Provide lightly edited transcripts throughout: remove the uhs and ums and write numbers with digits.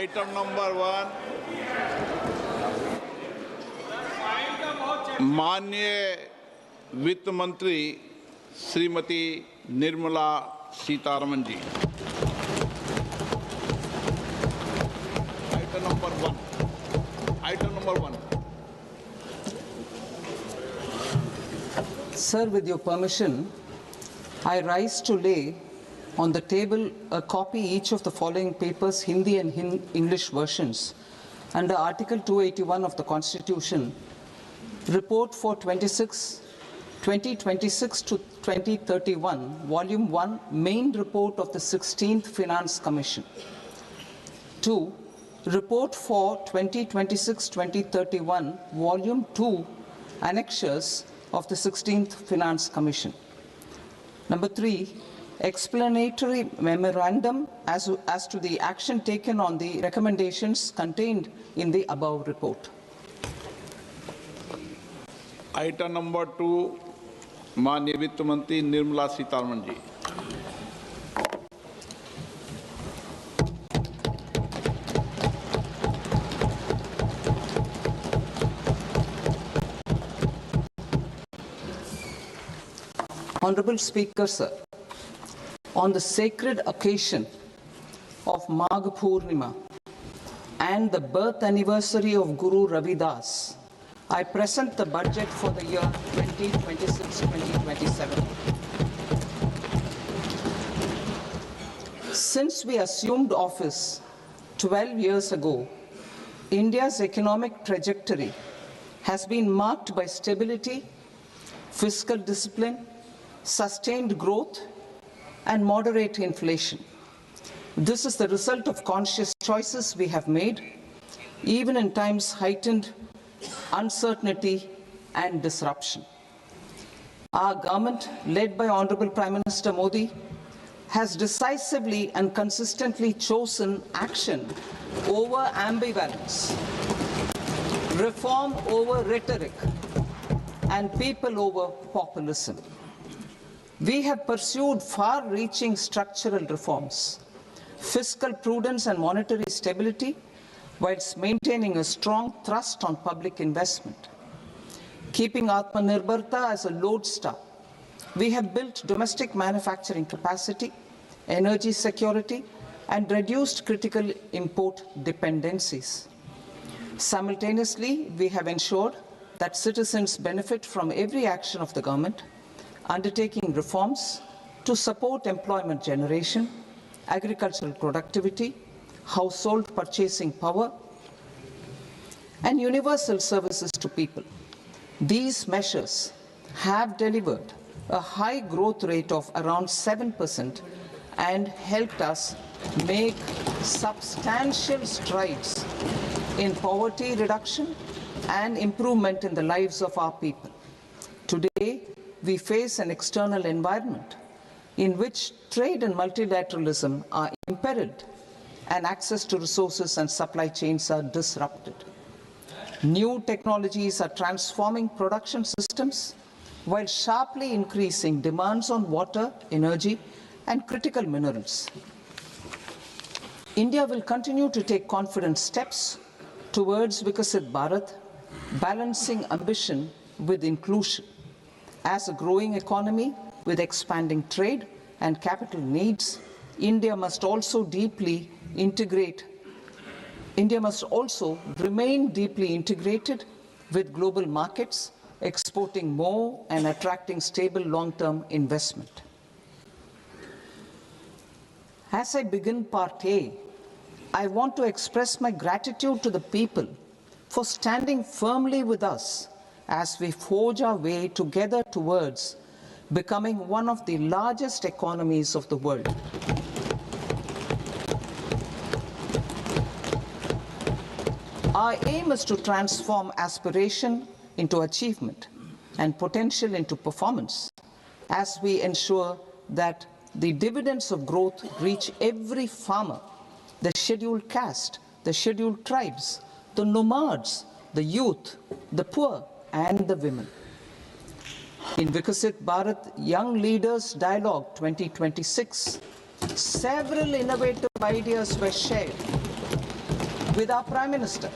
Item number 1, माननीय वित्त मंत्री श्रीमती निर्मला सीतारमन जी। Item number 1. Item number 1. Sir, with your permission, I rise to lay on the table a copy each of the following papers, Hindi and English versions, under Article 281 of the Constitution, Report for 2026 to 2031, Volume 1, Main Report of the 16th Finance Commission. 2. Report for 2026-2031, Volume 2, Annexures of the 16th Finance Commission. Number 3, explanatory memorandum as to the action taken on the recommendations contained in the above report. Item number 2, माननीय वित्त मंत्री निर्मला सीतारमन जी। Honorable Speaker, sir, on the sacred occasion of Magh Purnima and the birth anniversary of Guru Ravidas, I present the budget for the year 2026-2027. Since we assumed office 12 years ago, India's economic trajectory has been marked by stability, fiscal discipline, sustained growth, and moderate inflation. This is the result of conscious choices we have made, even in times heightened uncertainty and disruption. Our government, led by Honorable Prime Minister Modi, has decisively and consistently chosen action over ambivalence, reform over rhetoric, and people over populism. We have pursued far-reaching structural reforms, fiscal prudence and monetary stability, whilst maintaining a strong thrust on public investment. Keeping Atmanirbharta as a lodestar, we have built domestic manufacturing capacity, energy security, and reduced critical import dependencies. Simultaneously, we have ensured that citizens benefit from every action of the government, undertaking reforms to support employment generation, agricultural productivity, household purchasing power, and universal services to people. These measures have delivered a high growth rate of around 7% and helped us make substantial strides in poverty reduction and improvement in the lives of our people. Today, we face an external environment in which trade and multilateralism are imperiled and access to resources and supply chains are disrupted. New technologies are transforming production systems while sharply increasing demands on water, energy, and critical minerals. India will continue to take confident steps towards Vikasit Bharat, balancing ambition with inclusion. As a growing economy with expanding trade and capital needs, India must also remain deeply integrated with global markets, exporting more and attracting stable long-term investment. As I begin Part A, I want to express my gratitude to the people for standing firmly with us as we forge our way together towards becoming one of the largest economies of the world. Our aim is to transform aspiration into achievement and potential into performance as we ensure that the dividends of growth reach every farmer, the scheduled caste, the scheduled tribes, the nomads, the youth, the poor, and the women. In Vikasit Bharat Young Leaders Dialogue 2026, several innovative ideas were shared with our Prime Minister,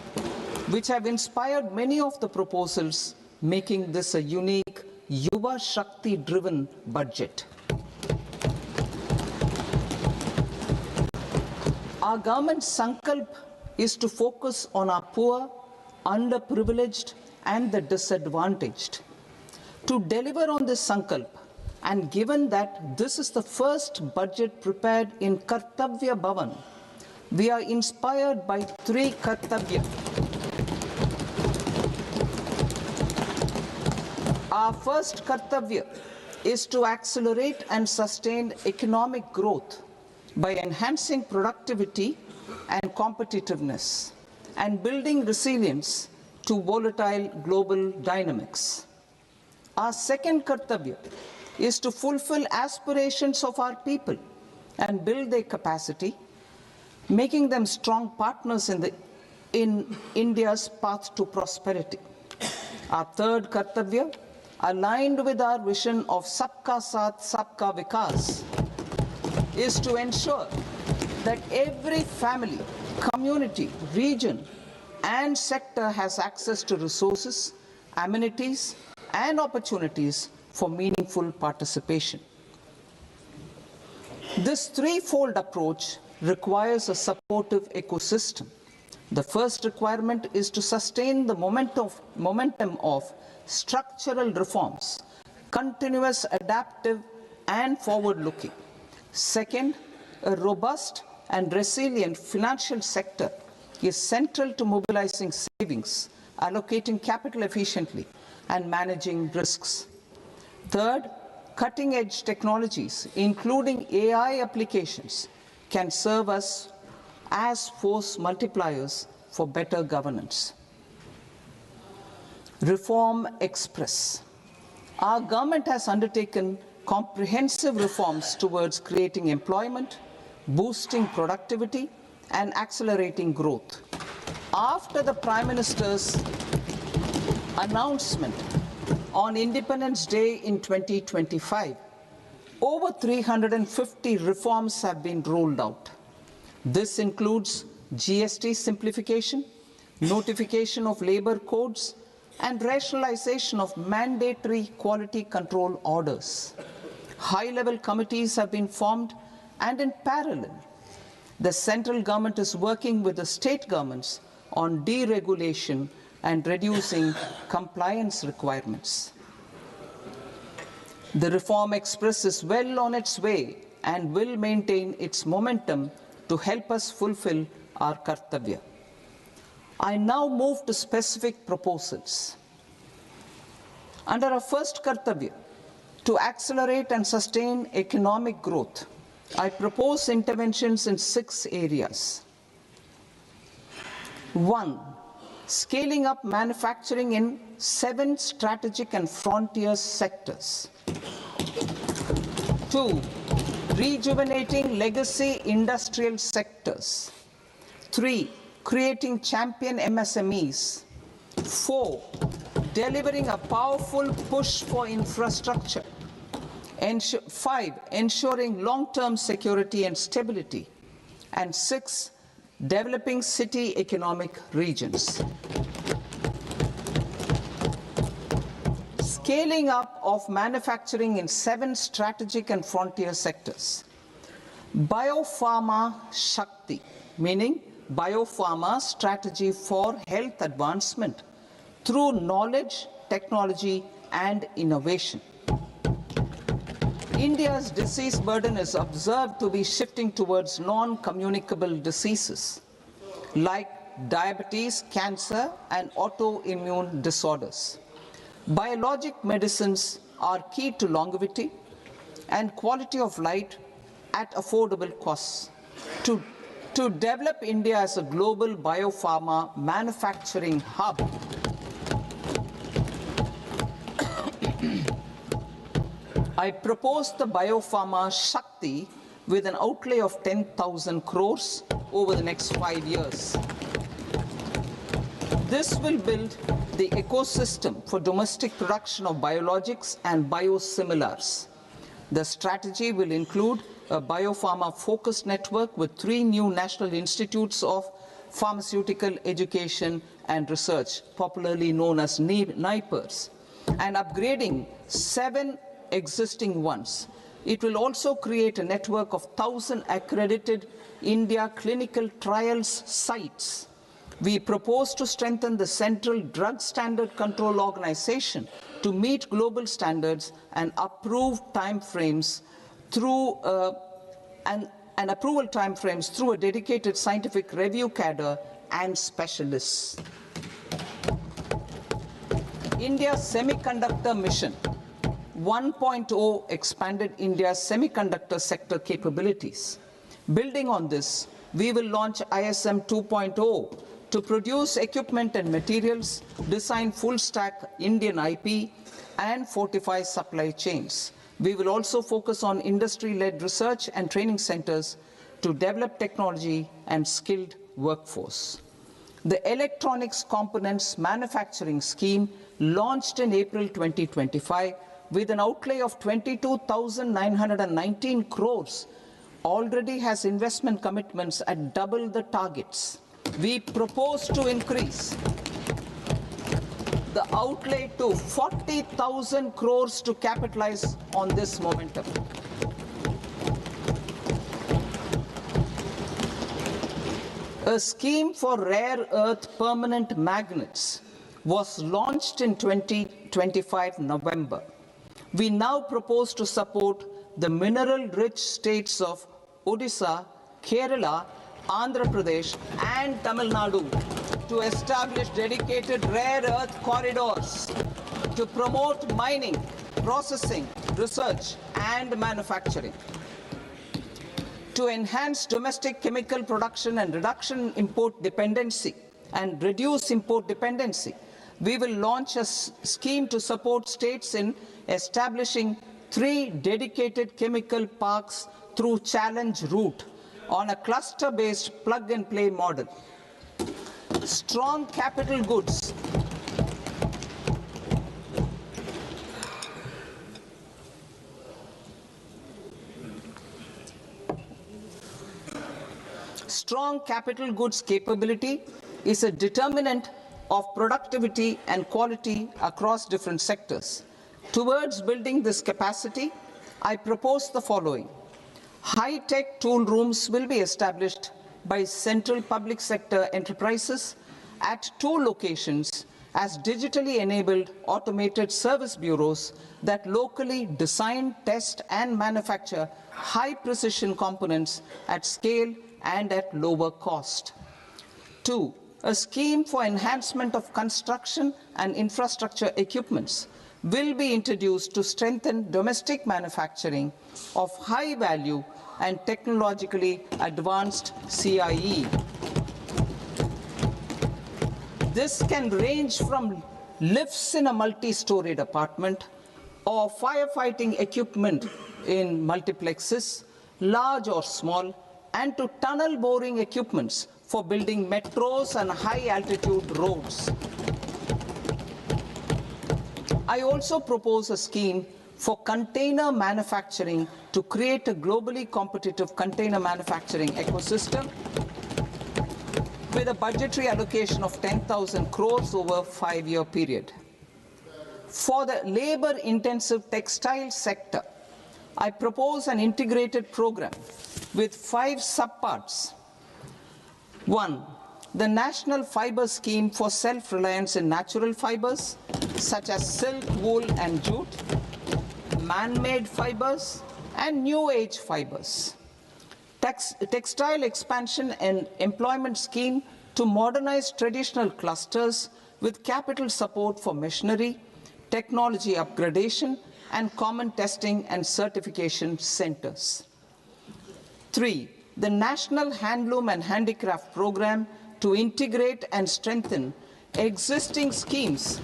which have inspired many of the proposals, making this a unique Yuva Shakti-driven budget. Our government's sankalp is to focus on our poor, underprivileged, and the disadvantaged. To deliver on this sankalp, and given that this is the first budget prepared in Kartavya Bhavan, we are inspired by three Kartavya. Our first Kartavya is to accelerate and sustain economic growth by enhancing productivity and competitiveness and building resilience to volatile global dynamics. Our second Kartavya is to fulfill aspirations of our people and build their capacity, making them strong partners in India's path to prosperity. Our third Kartavya, aligned with our vision of Sabka Saath, Sabka Vikas, is to ensure that every family, community, region, and sector has access to resources, amenities, and opportunities for meaningful participation. This threefold approach requires a supportive ecosystem. The first requirement is to sustain the momentum of structural reforms, continuous, adaptive, and forward-looking. Second, a robust and resilient financial sector is central to mobilizing savings, allocating capital efficiently, and managing risks. Third, cutting-edge technologies, including AI applications, can serve us as force multipliers for better governance. Reform Express. Our government has undertaken comprehensive reforms towards creating employment, boosting productivity, and accelerating growth. After the Prime Minister's announcement on Independence Day in 2025, over 350 reforms have been rolled out. This includes GST simplification, notification of labor codes, and rationalization of mandatory quality control orders. High-level committees have been formed, and in parallel, the central government is working with the state governments on deregulation and reducing compliance requirements. The Reform Express is well on its way and will maintain its momentum to help us fulfill our Kartavya. I now move to specific proposals. Under our first Kartavya, to accelerate and sustain economic growth, I propose interventions in 6 areas. 1. Scaling up manufacturing in 7 strategic and frontier sectors. 2. Rejuvenating legacy industrial sectors. 3. Creating champion MSMEs. 4. Delivering a powerful push for infrastructure. 5. Ensuring long-term security and stability. And 6. Developing city economic regions. Scaling up of manufacturing in 7 strategic and frontier sectors. Biopharma Shakti, meaning biopharma strategy for health advancement through knowledge, technology, and innovation. India's disease burden is observed to be shifting towards non-communicable diseases like diabetes, cancer, and autoimmune disorders. Biologic medicines are key to longevity and quality of life at affordable costs. To develop India as a global biopharma manufacturing hub, I propose the Biopharma Shakti with an outlay of 10,000 crores over the next 5 years. This will build the ecosystem for domestic production of biologics and biosimilars. The strategy will include a biopharma-focused network with 3 new national institutes of pharmaceutical education and research, popularly known as NIPERS, and upgrading 7 existing ones. It will also create a network of 1,000 accredited India clinical trials sites. We propose to strengthen the Central Drug Standard Control Organization to meet global standards and approve timeframes through and approval timeframes through a dedicated scientific review cadre and specialists. India's semiconductor mission 1.0 expanded India's semiconductor sector capabilities. Building on this, we will launch ISM 2.0 to produce equipment and materials, design full-stack Indian IP, and fortify supply chains. We will also focus on industry-led research and training centers to develop technology and skilled workforce. The Electronics Components Manufacturing Scheme, launched in April 2025 with an outlay of 22,919 crores, already has investment commitments at double the targets. We propose to increase the outlay to 40,000 crores to capitalize on this momentum. A scheme for rare earth permanent magnets was launched in 2025 November. We now propose to support the mineral-rich states of Odisha, Kerala, Andhra Pradesh, and Tamil Nadu to establish dedicated rare earth corridors to promote mining, processing, research, and manufacturing. To enhance domestic chemical production and reduce import dependency, we will launch a scheme to support states in establishing 3 dedicated chemical parks through challenge route on a cluster-based plug-and-play model. Strong capital goods. Strong capital goods capability is a determinant of productivity and quality across different sectors. Towards building this capacity, I propose the following. High-tech tool rooms will be established by central public sector enterprises at 2 locations as digitally enabled automated service bureaus that locally design, test, and manufacture high-precision components at scale and at lower cost. 2. A scheme for enhancement of construction and infrastructure equipments will be introduced to strengthen domestic manufacturing of high value and technologically advanced CIE. This can range from lifts in a multi-storied apartment or firefighting equipment in multiplexes, large or small, and to tunnel boring equipments for building metros and high-altitude roads. I also propose a scheme for container manufacturing to create a globally competitive container manufacturing ecosystem with a budgetary allocation of 10,000 crores over a 5-year period. For the labor-intensive textile sector, I propose an integrated program with 5 subparts. 1. The National Fiber Scheme for self-reliance in natural fibers, such as silk, wool, and jute, man-made fibers, and new age fibers. Textile expansion and employment scheme to modernize traditional clusters with capital support for machinery, technology upgradation, and common testing and certification centers. 3. The National Handloom and Handicraft Program to integrate and strengthen existing schemes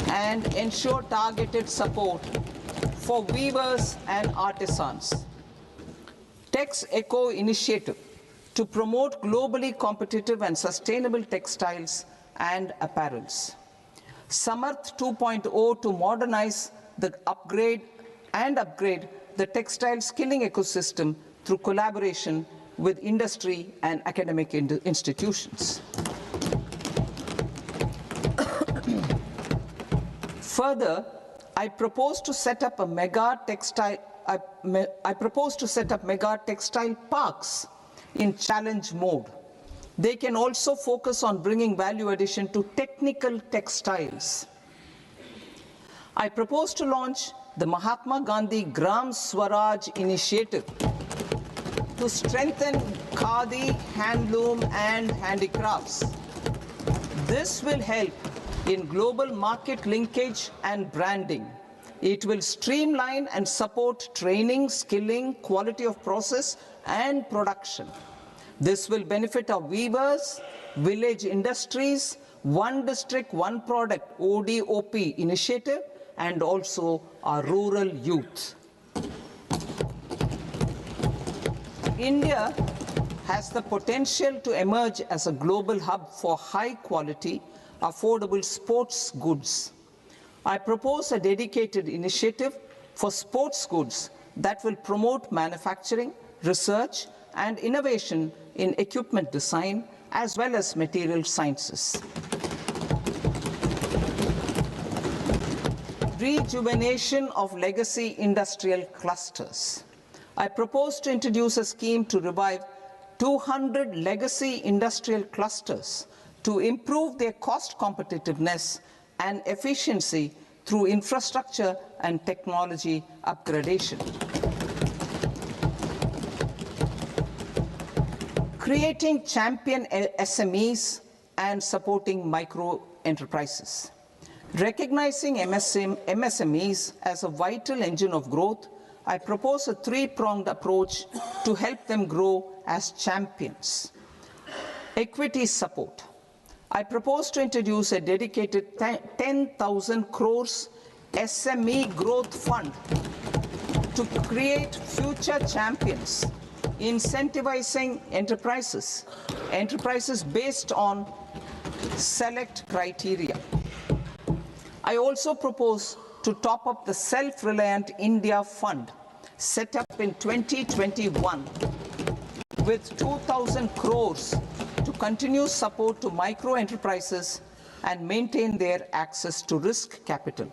and ensure targeted support for weavers and artisans. Tex Eco Initiative to promote globally competitive and sustainable textiles and apparels. Samarth 2.0 to modernize the upgrade the textile skilling ecosystem through collaboration with industry and academic institutions. Further, I propose to set up mega textile parks in challenge mode. They can also focus on bringing value addition to technical textiles. I propose to launch the Mahatma Gandhi Gram Swaraj initiative to strengthen khadi, handloom, and handicrafts. This will help in global market linkage and branding. It will streamline and support training, skilling, quality of process, and production. This will benefit our weavers, village industries, one district, one product, ODOP initiative, and also our rural youth. India has the potential to emerge as a global hub for high quality, affordable sports goods. I propose a dedicated initiative for sports goods that will promote manufacturing, research, and innovation in equipment design as well as material sciences. Rejuvenation of legacy industrial clusters. I propose to introduce a scheme to revive 200 legacy industrial clusters to improve their cost competitiveness and efficiency through infrastructure and technology upgradation. Creating champion SMEs and supporting micro enterprises. Recognizing MSMEs as a vital engine of growth, I propose a three-pronged approach to help them grow as champions. Equity support. I propose to introduce a dedicated 10,000 crores SME growth fund to create future champions, incentivizing enterprises based on select criteria. I also propose to top up the Self-Reliant India Fund set up in 2021 with 2,000 crores to continue support to micro enterprises and maintain their access to risk capital.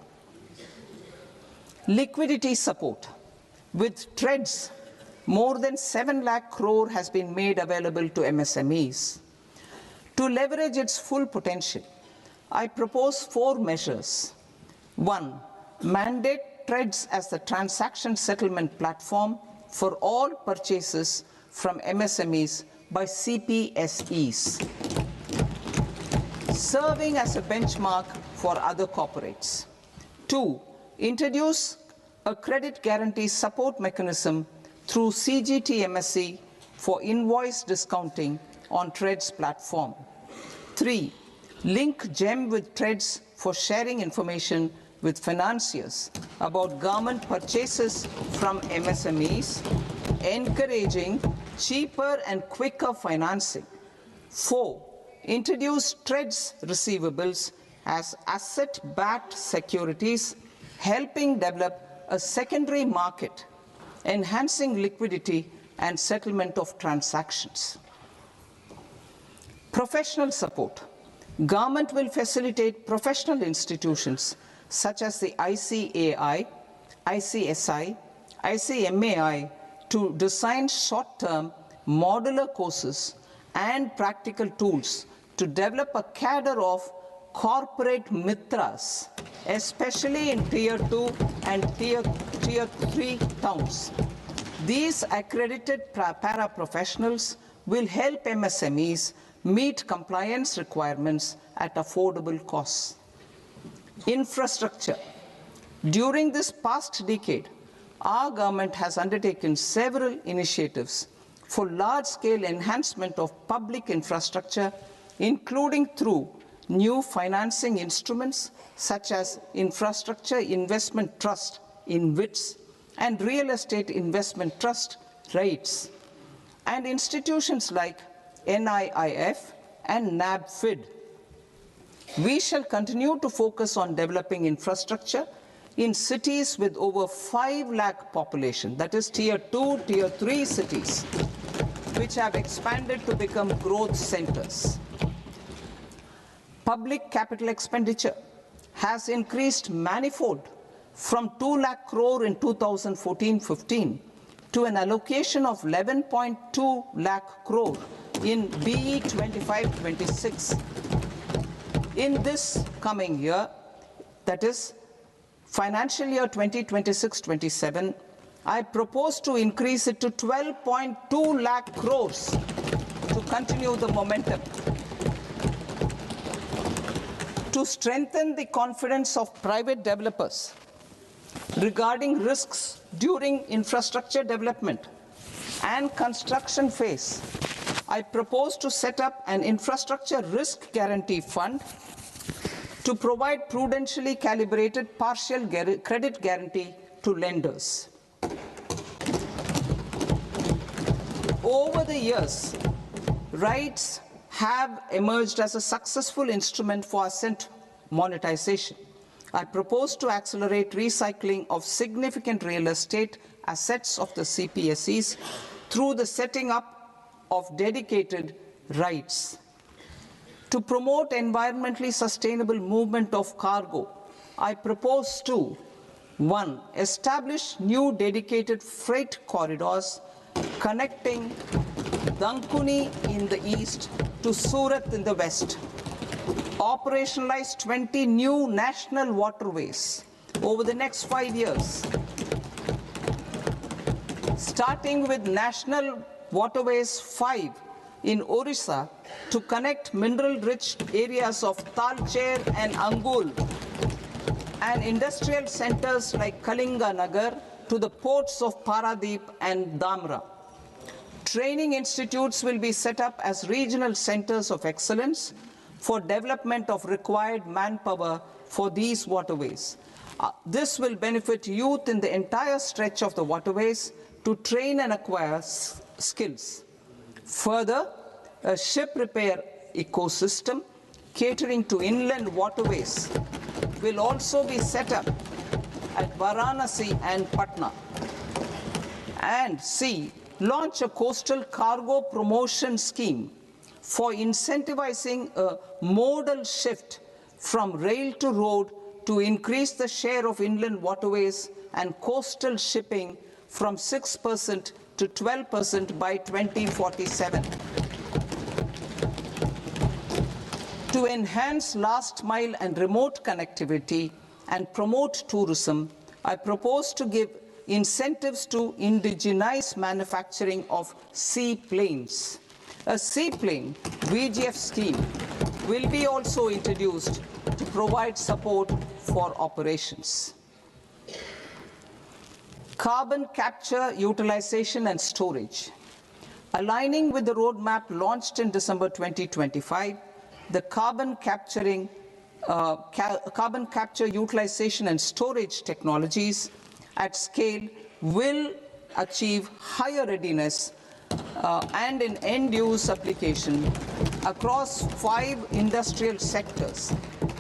Liquidity support. With TREDS, more than 7 lakh crore has been made available to MSMEs. To leverage its full potential, I propose 4 measures. 1. Mandate TREDS as the transaction settlement platform for all purchases from MSMEs by CPSEs, serving as a benchmark for other corporates. 2. Introduce a credit guarantee support mechanism through CGT-MSE for invoice discounting on TREDS platform. 3. Link GEM with TREDS for sharing information with financiers about government purchases from MSMEs, encouraging cheaper and quicker financing. 4. Introduce TREDS receivables as asset-backed securities, helping develop a secondary market, enhancing liquidity and settlement of transactions. Professional support. Government will facilitate professional institutions such as the ICAI, ICSI, ICMAI to design short-term modular courses and practical tools to develop a cadre of corporate mitras, especially in Tier 2 and Tier 3 towns. These accredited para-professionals will help MSMEs meet compliance requirements at affordable costs. Infrastructure. During this past decade, our government has undertaken several initiatives for large-scale enhancement of public infrastructure, including through new financing instruments such as Infrastructure Investment Trust (InvITs) and Real Estate Investment Trust (REITs), and institutions like NIIF and NABFID. We shall continue to focus on developing infrastructure in cities with over 5 lakh population, that is Tier 2, Tier 3 cities, which have expanded to become growth centers. Public capital expenditure has increased manifold from 2 lakh crore in 2014-15 to an allocation of 11.2 lakh crore in BE 25-26. In this coming year, that is financial year 2026-27, I propose to increase it to 12.2 lakh crores to continue the momentum. To strengthen the confidence of private developers regarding risks during infrastructure development and construction phase, I propose to set up an infrastructure risk guarantee fund to provide prudentially calibrated partial credit guarantee to lenders. Over the years, RITES have emerged as a successful instrument for asset monetization. I propose to accelerate recycling of significant real estate assets of the CPSEs through the setting up of dedicated RITES. To promote environmentally sustainable movement of cargo, I propose to 1. Establish new dedicated freight corridors connecting Dankuni in the east to Surat in the west. Operationalize 20 new national waterways over the next 5 years, starting with National Waterways 5 in Orissa to connect mineral-rich areas of Talcher and Angul and industrial centers like Kalinga Nagar to the ports of Paradeep and Dhamra. Training institutes will be set up as regional centers of excellence for development of required manpower for these waterways. This will benefit youth in the entire stretch of the waterways to train and acquire skills. Further, a ship repair ecosystem catering to inland waterways will also be set up at Varanasi and Patna. And C, launch a coastal cargo promotion scheme for incentivizing a modal shift from rail to road to increase the share of inland waterways and coastal shipping from 6% to 12% by 2047. To enhance last mile and remote connectivity and promote tourism, I propose to give incentives to indigenize manufacturing of seaplanes. A seaplane VGF scheme will be also introduced to provide support for operations. Carbon capture, utilization and storage. Aligning with the roadmap launched in December 2025, the carbon capture, utilization and storage technologies at scale will achieve higher readiness and in end-use application across 5 industrial sectors,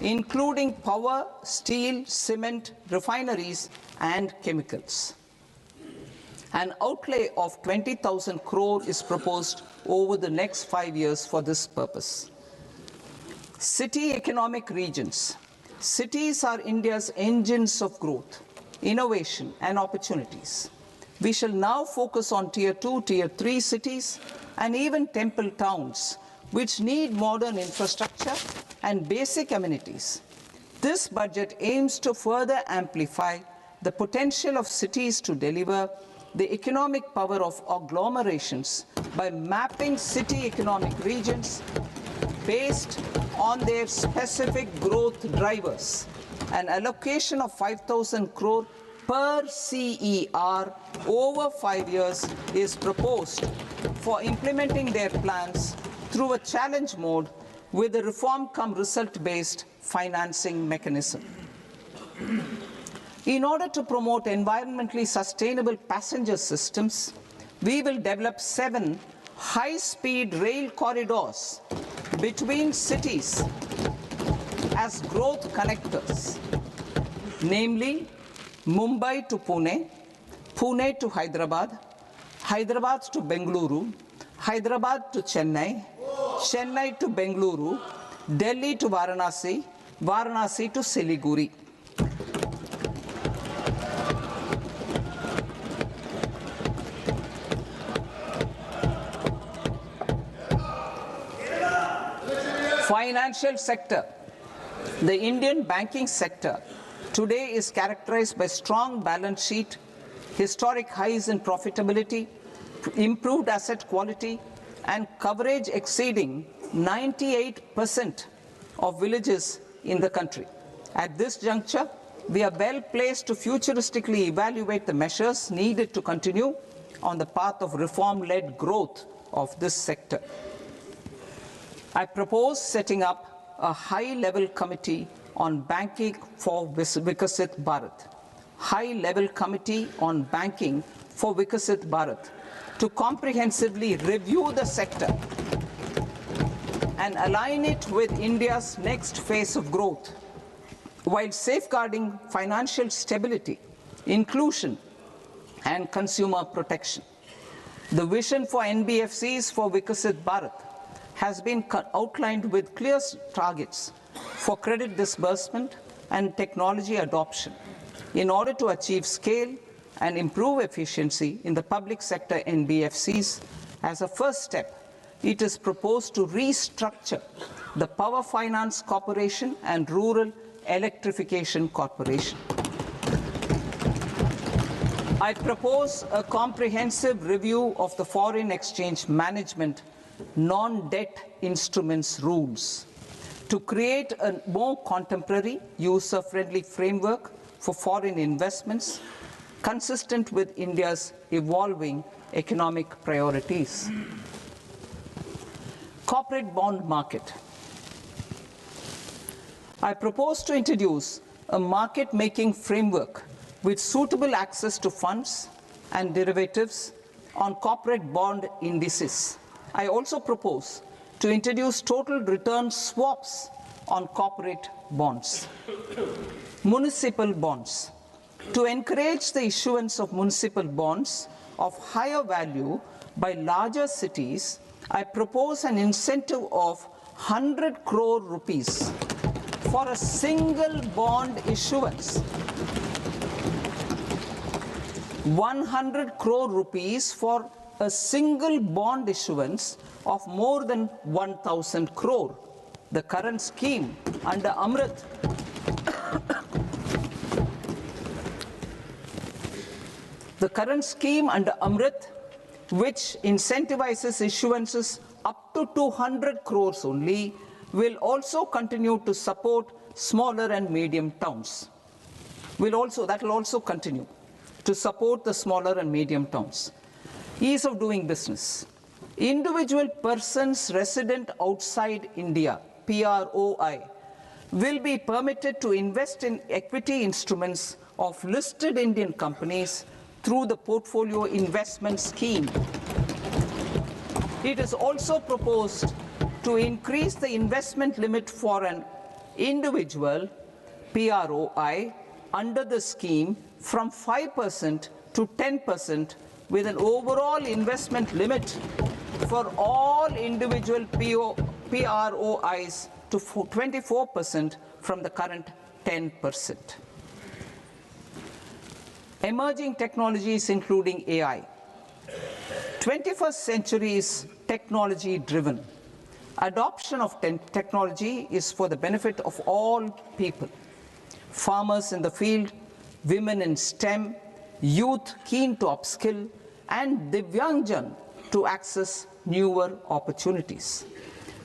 including power, steel, cement, refineries, and chemicals. An outlay of 20,000 crore is proposed over the next 5 years for this purpose. City economic regions. Cities are India's engines of growth, innovation, and opportunities. We shall now focus on Tier 2, Tier 3 cities, and even temple towns, which need modern infrastructure and basic amenities. This budget aims to further amplify the potential of cities to deliver the economic power of agglomerations by mapping city economic regions based on their specific growth drivers. An allocation of 5,000 crore per CER over 5 years is proposed for implementing their plans through a challenge mode with a reform-cum-result-based financing mechanism. In order to promote environmentally sustainable passenger systems, we will develop 7 high-speed rail corridors between cities as growth connectors, namely Mumbai to Pune, Pune to Hyderabad, Hyderabad to Bengaluru, Hyderabad to Chennai, Chennai to Bengaluru, Delhi to Varanasi, Varanasi to Siliguri. Financial sector. The Indian banking sector today is characterized by strong balance sheet, historic highs in profitability, improved asset quality, and coverage exceeding 98% of villages in the country. At this juncture, we are well placed to futuristically evaluate the measures needed to continue on the path of reform-led growth of this sector. I propose setting up a high-level committee on banking for Vikasit Bharat. High-level committee on banking for Vikasit Bharat to comprehensively review the sector and align it with India's next phase of growth while safeguarding financial stability, inclusion, and consumer protection. The vision for NBFCs for Vikasit Bharat has been outlined with clear targets for credit disbursement and technology adoption in order to achieve scale and improve efficiency in the public sector NBFCs. As a first step, it is proposed to restructure the Power Finance Corporation and Rural Electrification Corporation. I propose a comprehensive review of the foreign exchange management non-debt instruments rules to create a more contemporary, user-friendly framework for foreign investments consistent with India's evolving economic priorities. Corporate bond market. I propose to introduce a market-making framework with suitable access to funds and derivatives on corporate bond indices. I also propose to introduce total return swaps on corporate bonds. Municipal bonds. To encourage the issuance of municipal bonds of higher value by larger cities, I propose an incentive of 100 crore rupees for a single bond issuance. 100 crore rupees for a single bond issuance of more than 1,000 crore. The current scheme under Amrit which incentivizes issuances up to 200 crores only, will also continue to support smaller and medium towns. That will also continue to support the smaller and medium towns. Ease of doing business. Individual persons resident outside India, PROI, will be permitted to invest in equity instruments of listed Indian companies through the Portfolio Investment Scheme. It is also proposed to increase the investment limit for an individual PROI under the scheme from 5% to 10%, with an overall investment limit for all individual PROIs to 24% from the current 10%. Emerging technologies including AI. 21st century is technology-driven. Adoption of technology is for the benefit of all people. Farmers in the field, women in STEM, youth keen to upskill, and Divyangjan to access newer opportunities.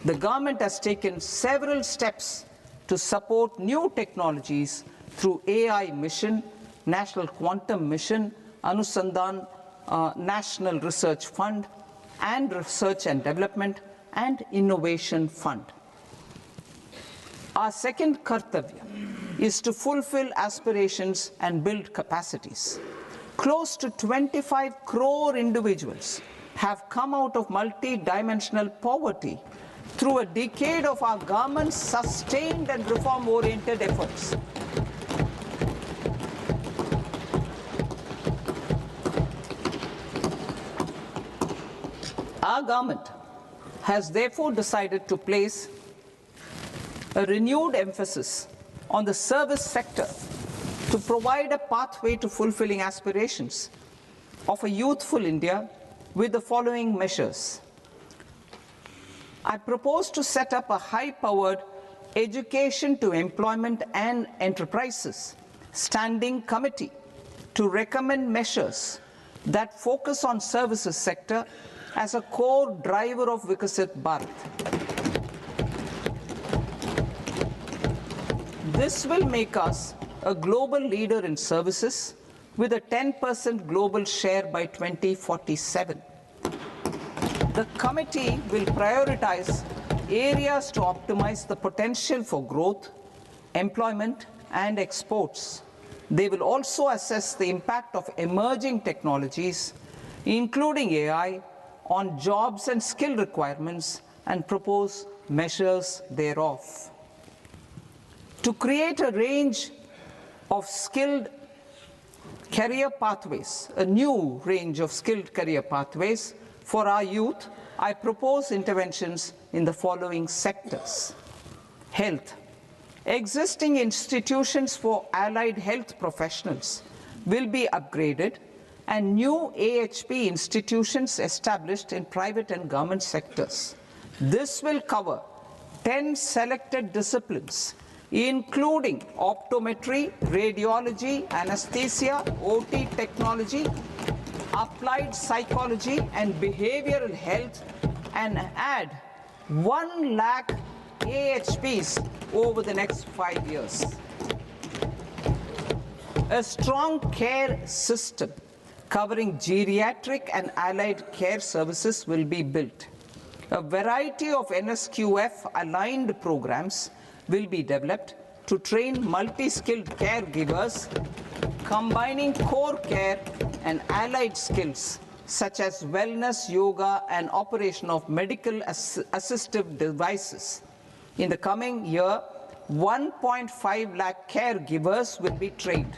The government has taken several steps to support new technologies through AI Mission, National Quantum Mission, Anusandhan National Research Fund, and Research and Development and Innovation Fund. Our second kartavya is to fulfill aspirations and build capacities. Close to 25 crore individuals have come out of multi-dimensional poverty through a decade of our government's sustained and reform-oriented efforts. Our government has therefore decided to place a renewed emphasis on the service sector to provide a pathway to fulfilling aspirations of a youthful India with the following measures. I propose to set up a high-powered Education to Employment and Enterprises Standing Committee to recommend measures that focus on services sector as a core driver of Vikasit Bharat. This will make us a global leader in services with a 10% global share by 2047. The committee will prioritize areas to optimize the potential for growth, employment, and exports. They will also assess the impact of emerging technologies, including AI, on jobs and skill requirements and propose measures thereof. To create a range of skilled career pathways, a new range of skilled career pathways for our youth, I propose interventions in the following sectors. Health. Existing institutions for allied health professionals will be upgraded and new AHP institutions established in private and government sectors. This will cover 10 selected disciplines, including optometry, radiology, anesthesia, OT technology, applied psychology and behavioral health, and add 1 lakh AHPs over the next 5 years. A strong care system covering geriatric and allied care services will be built. A variety of NSQF aligned programs will be developed to train multi-skilled caregivers, combining core care and allied skills such as wellness, yoga, and operation of medical assistive devices. In the coming year, 1.5 lakh caregivers will be trained.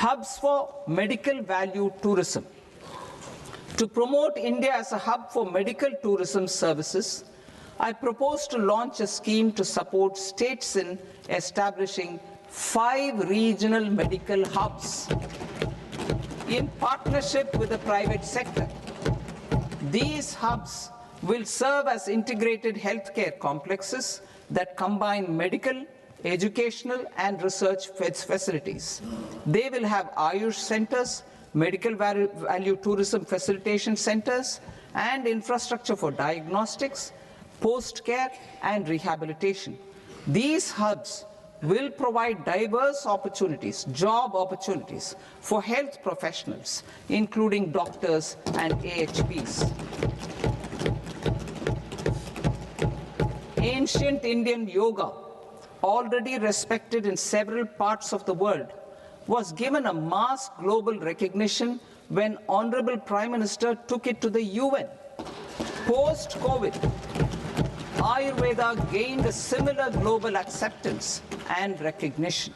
Hubs for medical value tourism. To promote India as a hub for medical tourism services, I propose to launch a scheme to support states in establishing 5 regional medical hubs in partnership with the private sector. These hubs will serve as integrated healthcare complexes that combine medical, educational, and research facilities. They will have Ayush centers, medical value tourism facilitation centers, and infrastructure for diagnostics, post-care, and rehabilitation. These hubs will provide diverse opportunities, job opportunities for health professionals, including doctors and AHPs. Ancient Indian yoga, already respected in several parts of the world, was given a mass global recognition when Honorable Prime Minister took it to the UN. Post-COVID, Ayurveda gained a similar global acceptance and recognition.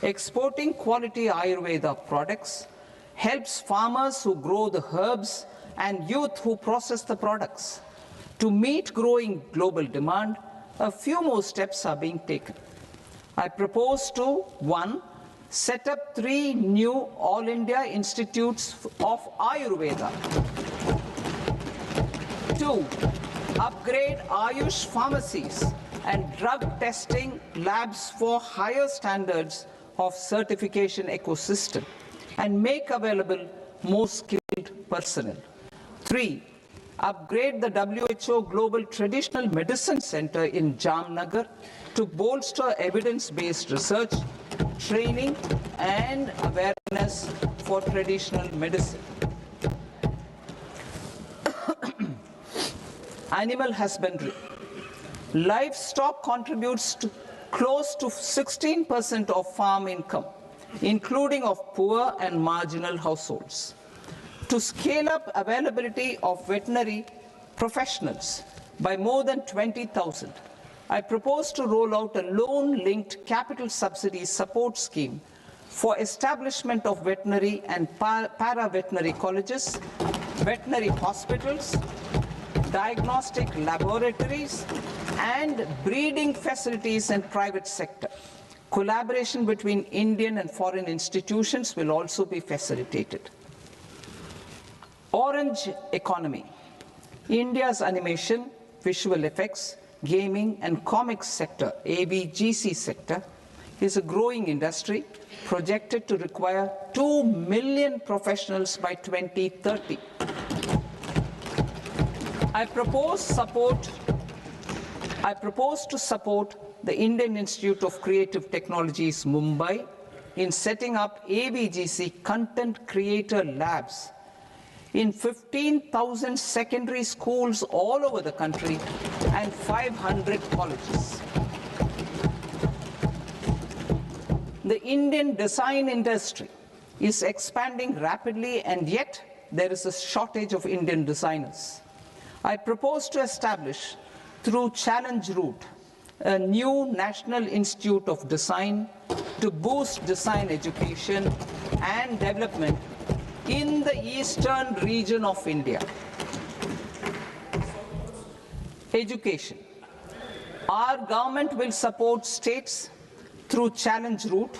Exporting quality Ayurveda products helps farmers who grow the herbs and youth who process the products. To meet growing global demand, a few more steps are being taken. I propose to 1. Set up 3 new All India Institutes of Ayurveda. 2. Upgrade Ayush pharmacies and drug testing labs for higher standards of certification ecosystem and make available more skilled personnel. 3. Upgrade the WHO Global Traditional Medicine Center in Jamnagar to bolster evidence-based research, training, and awareness for traditional medicine. Animal husbandry. Livestock contributes to close to 16% of farm income, including of poor and marginal households. To scale up availability of veterinary professionals by more than 20,000, I propose to roll out a loan-linked capital subsidy support scheme for establishment of veterinary and para-veterinary colleges, veterinary hospitals, diagnostic laboratories, and breeding facilities in private sector. Collaboration between Indian and foreign institutions will also be facilitated. Orange economy. India's animation, visual effects, gaming and comics sector, AVGC sector, is a growing industry projected to require 2 million professionals by 2030. I propose to support the Indian Institute of Creative Technologies, Mumbai, in setting up AVGC content creator labs in 15,000 secondary schools all over the country and 500 colleges. The Indian design industry is expanding rapidly, and yet there is a shortage of Indian designers. I propose to establish, through Challenge Route, a new National Institute of Design to boost design education and development in the eastern region of India. Education. Our government will support states through Challenge Route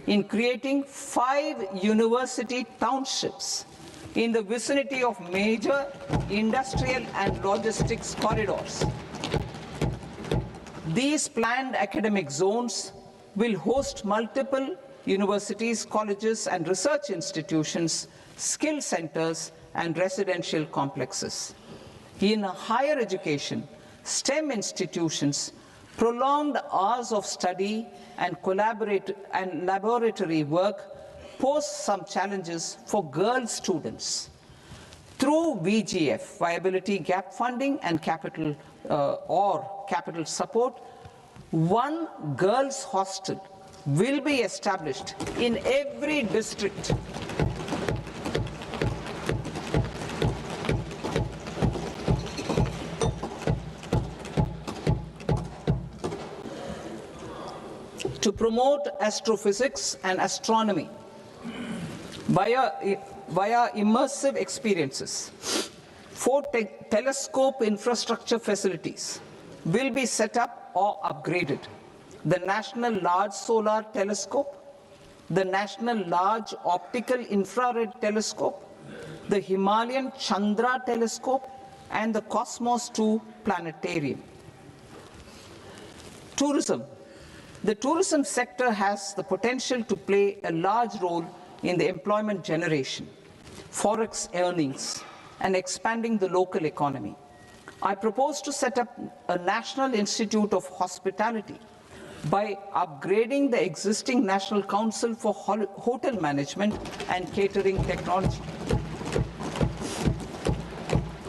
in creating 5 university townships in the vicinity of major industrial and logistics corridors. These planned academic zones will host multiple universities, colleges, and research institutions, skill centers, and residential complexes. In higher education, STEM institutions, prolonged hours of study and laboratory work pose some challenges for girl students. Through VGF, Viability Gap Funding and capital support, one girls' hostel will be established in every district. To promote astrophysics and astronomy via immersive experiences. 4 telescope infrastructure facilities will be set up or upgraded. The National Large Solar Telescope, the National Large Optical Infrared Telescope, the Himalayan Chandra Telescope, and the Cosmos 2 Planetarium. Tourism. The tourism sector has the potential to play a large role in the employment generation, forex earnings, and expanding the local economy. I propose to set up a National Institute of Hospitality by upgrading the existing National Council for Hotel Management and Catering Technology.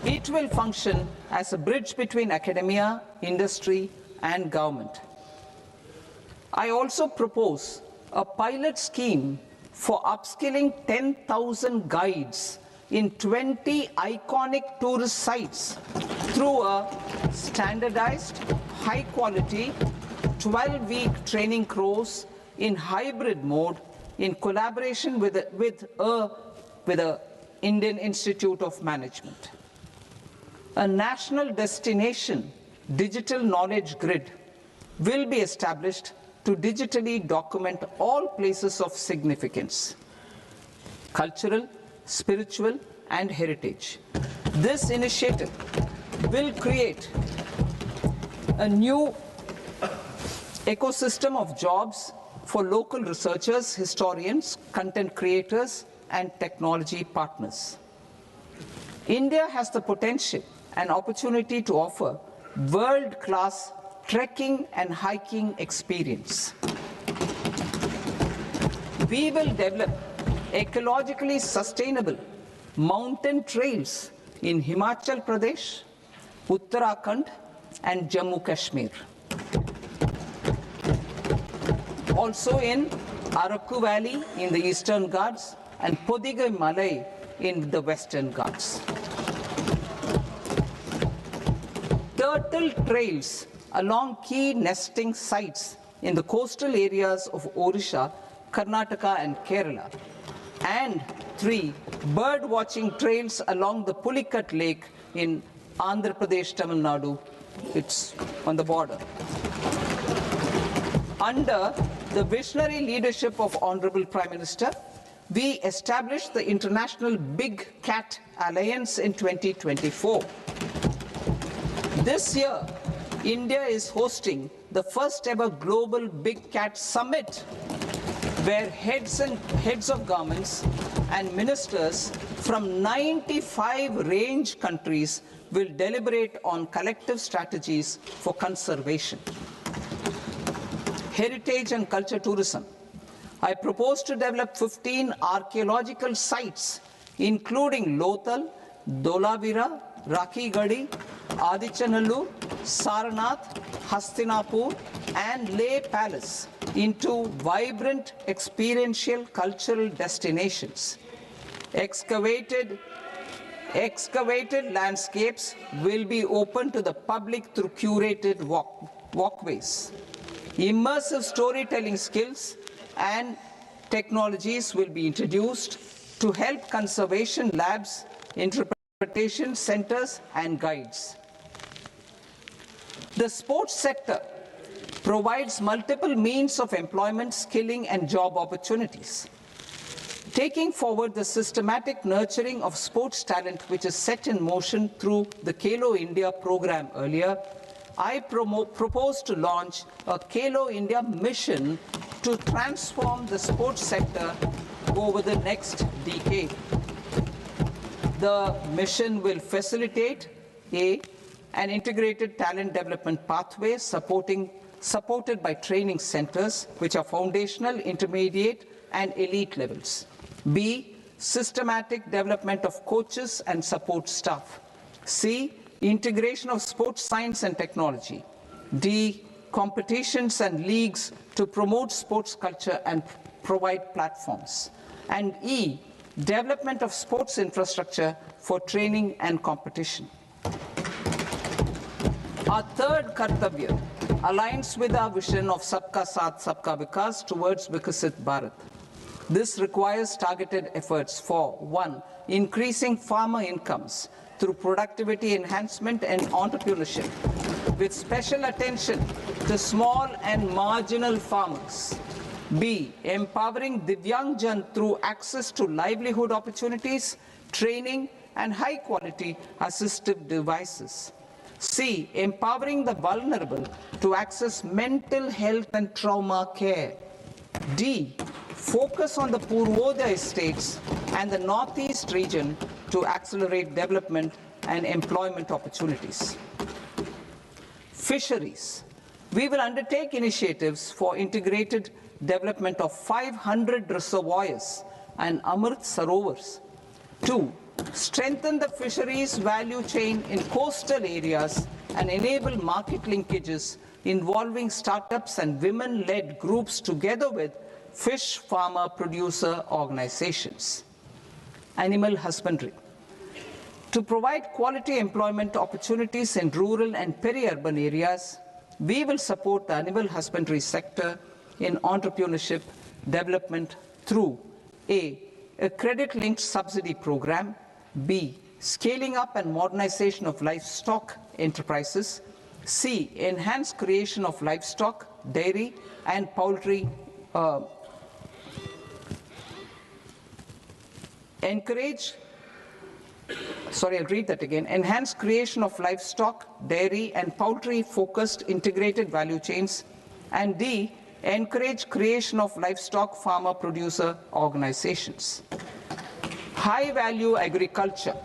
It will function as a bridge between academia, industry, and government. I also propose a pilot scheme for upskilling 10,000 guides in 20 iconic tourist sites through a standardized, high-quality, 12-week training course in hybrid mode in collaboration with the Indian Institute of Management. A national destination digital knowledge grid will be established to digitally document all places of significance, cultural, spiritual, and heritage. This initiative will create a new ecosystem of jobs for local researchers, historians, content creators, and technology partners. India has the potential and opportunity to offer world-class trekking and hiking experience. We will develop ecologically sustainable mountain trails in Himachal Pradesh, Uttarakhand, and Jammu Kashmir. Also in Araku Valley in the Eastern Ghats and Podigai Malai in the Western Ghats. Turtle trails along key nesting sites in the coastal areas of Odisha Karnataka and Kerala. And 3, bird watching trails along the Pulikat Lake in Andhra Pradesh, Tamil Nadu. It's on the border. Under the visionary leadership of Honorable Prime Minister, we established the International Big Cat Alliance in 2024. This year, India is hosting the first ever Global Big Cat Summit, where heads of governments and ministers from 95 range countries will deliberate on collective strategies for conservation. Heritage and culture tourism. I propose to develop 15 archaeological sites, including Lothal, Dolavira, Rakhi-Gadi, Adichanallur, Saranath, Hastinapur, and Leh Palace into vibrant experiential cultural destinations. Excavated landscapes will be open to the public through curated walkways. Immersive storytelling skills and technologies will be introduced to help conservation labs, interpretation centers, and guides. The sports sector provides multiple means of employment, skilling, and job opportunities. Taking forward the systematic nurturing of sports talent, which is set in motion through the Khelo India program earlier, I propose to launch a Khelo India mission to transform the sports sector over the next decade. The mission will facilitate an integrated talent development pathway supported by training centers, which are foundational, intermediate, and elite levels. B, systematic development of coaches and support staff. C, integration of sports science and technology. D, competitions and leagues to promote sports culture and provide platforms. And E, development of sports infrastructure for training and competition. Our third Kartavya aligns with our vision of Sabka Saath, Sabka Vikas towards Vikasit Bharat. This requires targeted efforts for 1, increasing farmer incomes through productivity enhancement and entrepreneurship, with special attention to small and marginal farmers. B, empowering Divyangjan through access to livelihood opportunities, training, and high-quality assistive devices. C, empowering the vulnerable to access mental health and trauma care. D, focus on the Purvodaya states and the Northeast region to accelerate development and employment opportunities. Fisheries. We will undertake initiatives for integrated development of 500 reservoirs and Amrit Sarovars. 2, strengthen the fisheries value chain in coastal areas and enable market linkages involving startups and women-led groups together with fish farmer producer organizations. Animal husbandry. To provide quality employment opportunities in rural and peri-urban areas, we will support the animal husbandry sector in entrepreneurship development through A, credit-linked subsidy program, B, scaling up and modernization of livestock enterprises, C, enhanced creation of livestock, dairy, and poultry, enhanced creation of livestock, dairy, and poultry-focused integrated value chains, and D, encourage creation of livestock farmer-producer organizations. High-value agriculture.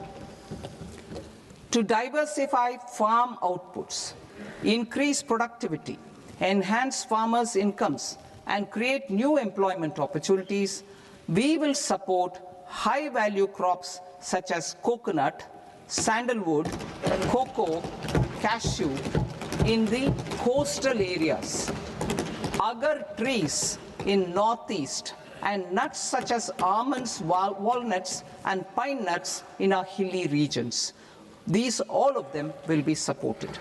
To diversify farm outputs, increase productivity, enhance farmers' incomes, and create new employment opportunities, we will support high-value crops such as coconut, sandalwood, cocoa, cashew in the coastal areas, agar trees in northeast, and nuts such as almonds, walnuts, and pine nuts in our hilly regions. These, all of them, will be supported.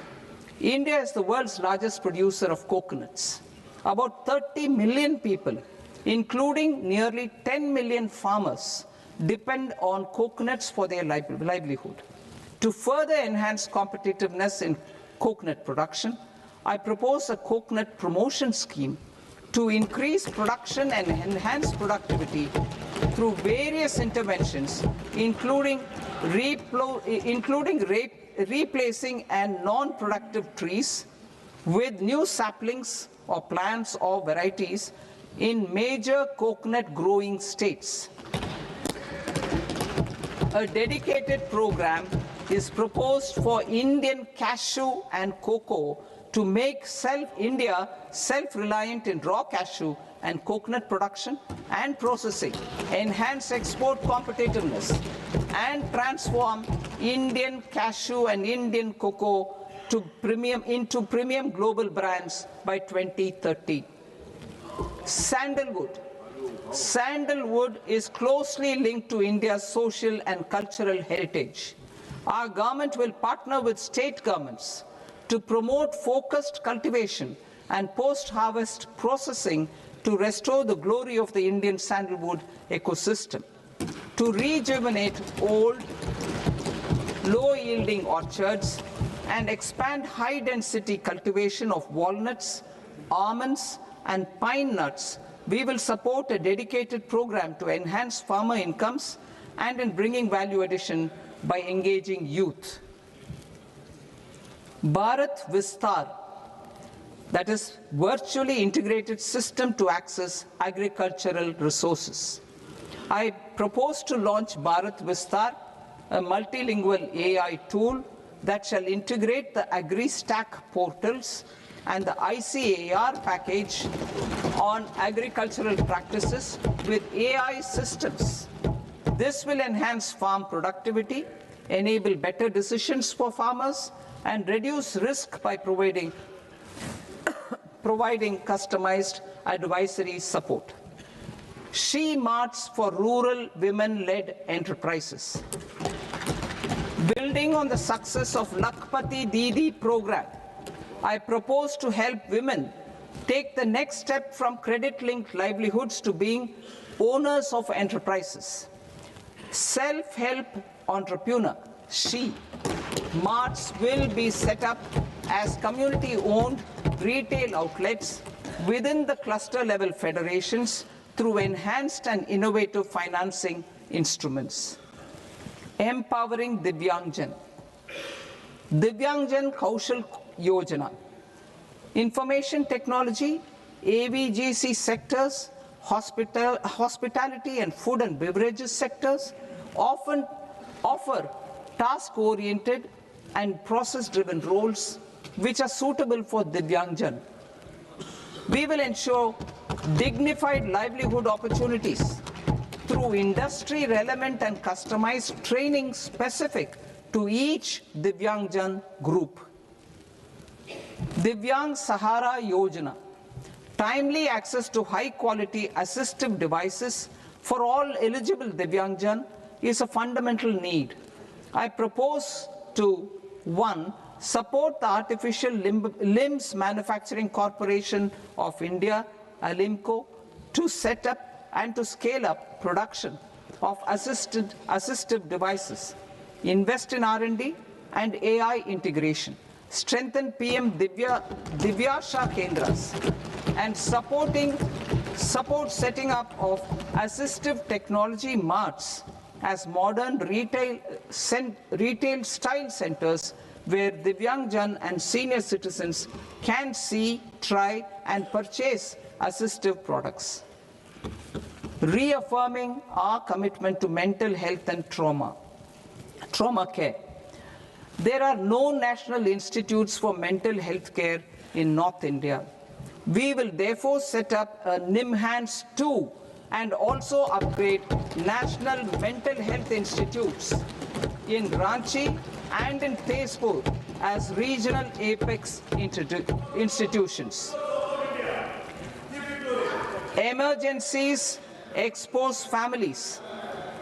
India is the world's largest producer of coconuts. About 30 million people including nearly 10 million farmers, depend on coconuts for their livelihood. To further enhance competitiveness in coconut production, I propose a coconut promotion scheme to increase production and enhance productivity through various interventions, including replacing and non-productive trees with new saplings or plants or varieties in major coconut growing states. A dedicated program is proposed for Indian cashew and cocoa to make India self-reliant in raw cashew and coconut production and processing, enhance export competitiveness, and transform Indian cashew and Indian cocoa into premium global brands by 2030. Sandalwood. Sandalwood is closely linked to India's social and cultural heritage. Our government will partner with state governments to promote focused cultivation and post-harvest processing to restore the glory of the Indian sandalwood ecosystem, to rejuvenate old, low-yielding orchards, and expand high-density cultivation of walnuts, almonds, and pine nuts. We will support a dedicated program to enhance farmer incomes and in bringing value addition by engaging youth. Bharat Vistar, that is virtually integrated system to access agricultural resources. I propose to launch Bharat Vistar, a multilingual AI tool that shall integrate the AgriStack portals and the ICAR package on agricultural practices with AI systems. This will enhance farm productivity, enable better decisions for farmers, and reduce risk by providing customized advisory support. She Marts for rural women-led enterprises. Building on the success of Lakpati Didi program, I propose to help women take the next step from credit-linked livelihoods to being owners of enterprises. Self-help entrepreneur, She Marts will be set up as community-owned retail outlets within the cluster-level federations through enhanced and innovative financing instruments. Empowering Divyangjan. Divyangjan Kaushal Yojana. Information technology, AVGC sectors, hospitality and food and beverages sectors often offer task-oriented and process-driven roles which are suitable for Divyangjan. We will ensure dignified livelihood opportunities through industry-relevant and customized training specific to each Divyangjan group. Divyang Sahara Yojana. Timely access to high-quality assistive devices for all eligible Divyangjan is a fundamental need. I propose to 1. Support the Artificial Limbs Manufacturing Corporation of India, Alimco, to set up and to scale up production of assistive devices, invest in R&D and AI integration, strengthen PM Divyasha Kendras, and support setting up of assistive technology marts as modern retail style centers where Divyangjan and senior citizens can see, try and purchase assistive products. Reaffirming our commitment to mental health and trauma care. There are no national institutes for mental health care in North India. We will therefore set up a NIMHANS 2 and also upgrade national mental health institutes in Ranchi and in Tezpur as regional apex institutions. Emergencies expose families,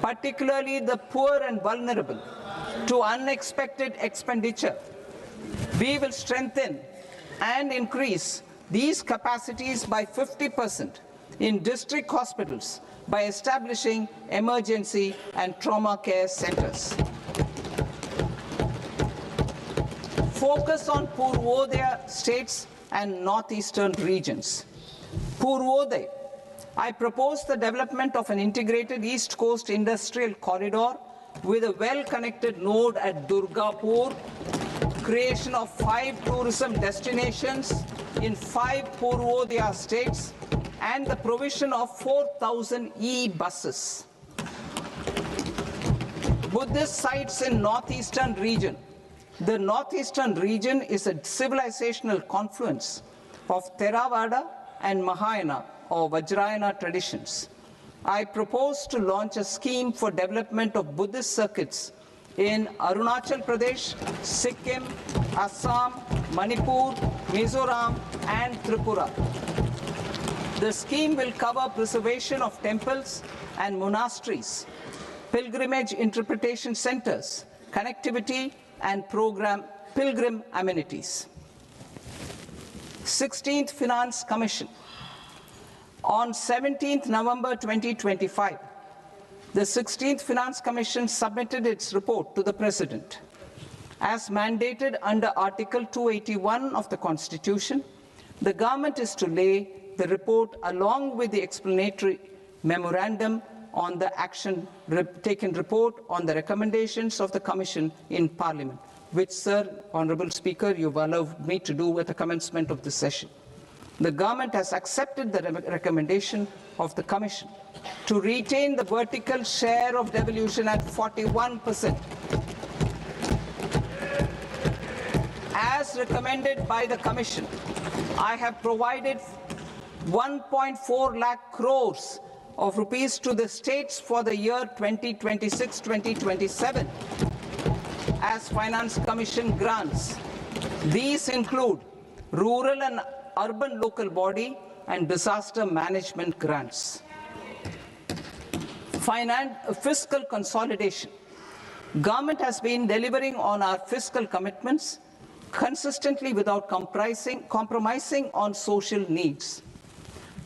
particularly the poor and vulnerable, to unexpected expenditure. We will strengthen and increase these capacities by 50% in district hospitals by establishing emergency and trauma care centers. Focus on Purvodaya states and northeastern regions. Purvodaya, I propose the development of an integrated East Coast industrial corridor with a well-connected node at Durgapur, creation of 5 tourism destinations in 5 Purvodaya states, and the provision of 4,000 e-buses. Buddhist sites in northeastern region. The northeastern region is a civilizational confluence of Theravada and Mahayana or Vajrayana traditions. I propose to launch a scheme for development of Buddhist circuits in Arunachal Pradesh, Sikkim, Assam, Manipur, Mizoram, and Tripura. The scheme will cover preservation of temples and monasteries, pilgrimage interpretation centers, connectivity, and pilgrim amenities. 16th Finance Commission. On 17th November 2025, the 16th Finance Commission submitted its report to the President. As mandated under Article 281 of the Constitution, the government is to lay the report along with the explanatory memorandum on the action taken report on the recommendations of the Commission in Parliament, which, Sir, Honourable Speaker, you've allowed me to do at the commencement of this session. The government has accepted the recommendation of the Commission to retain the vertical share of devolution at 41%. As recommended by the Commission, I have provided 1.4 lakh crores of rupees to the states for the year 2026-2027 as Finance Commission grants. These include rural and urban local body and disaster management grants. Fiscal consolidation. Government has been delivering on our fiscal commitments consistently without compromising on social needs.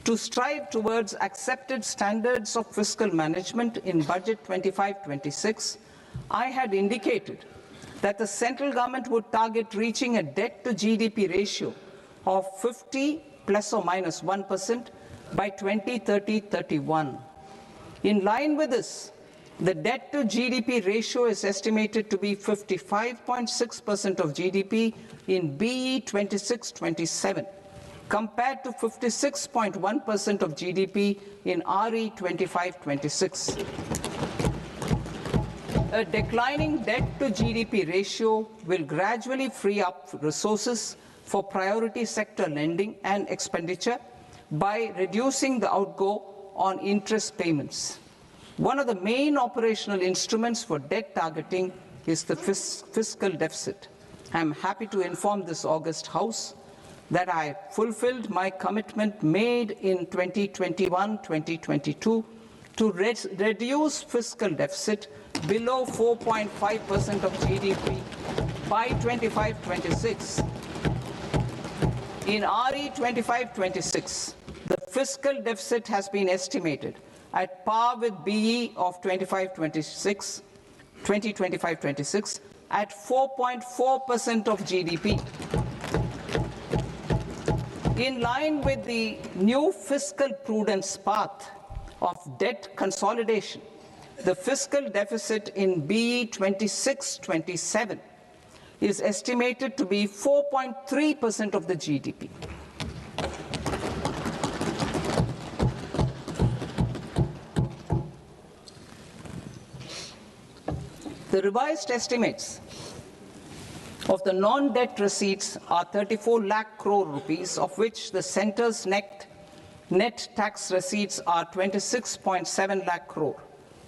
To strive towards accepted standards of fiscal management in Budget 25-26, I had indicated that the central government would target reaching a debt to GDP ratio of 50 plus or minus 1% by 2030-31. In line with this, the debt to GDP ratio is estimated to be 55.6% of GDP in BE 26-27. compared to 56.1% of GDP in RE 25-26. A declining debt to GDP ratio will gradually free up resources for priority sector lending and expenditure by reducing the outgo on interest payments. One of the main operational instruments for debt targeting is the fiscal deficit. I am happy to inform this august House that I fulfilled my commitment made in 2021-2022 to reduce fiscal deficit below 4.5% of GDP by 25-26. In RE 25-26, the fiscal deficit has been estimated at par with BE of 2025-26 at 4.4% of GDP. In line with the new fiscal prudence path of debt consolidation, the fiscal deficit in BE 26-27 is estimated to be 4.3% of the GDP. The revised estimates of the non-debt receipts are 34 lakh crore rupees, of which the centre's net tax receipts are 26.7 lakh crore.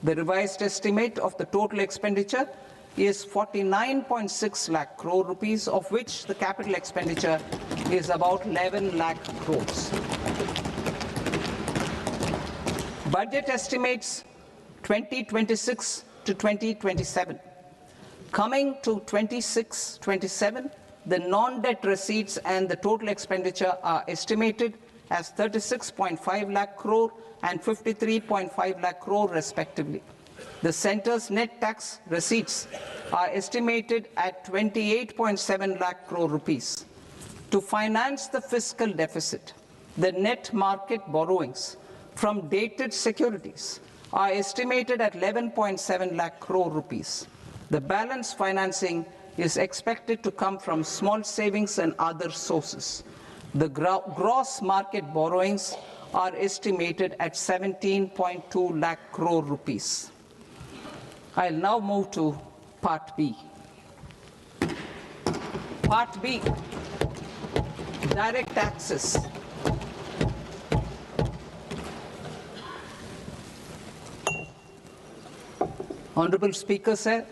The revised estimate of the total expenditure is 49.6 lakh crore rupees, of which the capital expenditure is about 11 lakh crores. Budget estimates 2026 to 2027. Coming to 26-27, the non-debt receipts and the total expenditure are estimated as 36.5 lakh crore and 53.5 lakh crore respectively. The centre's net tax receipts are estimated at 28.7 lakh crore rupees. To finance the fiscal deficit, the net market borrowings from dated securities are estimated at 11.7 lakh crore rupees. The balance financing is expected to come from small savings and other sources. The gross market borrowings are estimated at 17.2 lakh crore rupees. I'll now move to Part B. Part B, direct taxes. Honorable Speaker, sir,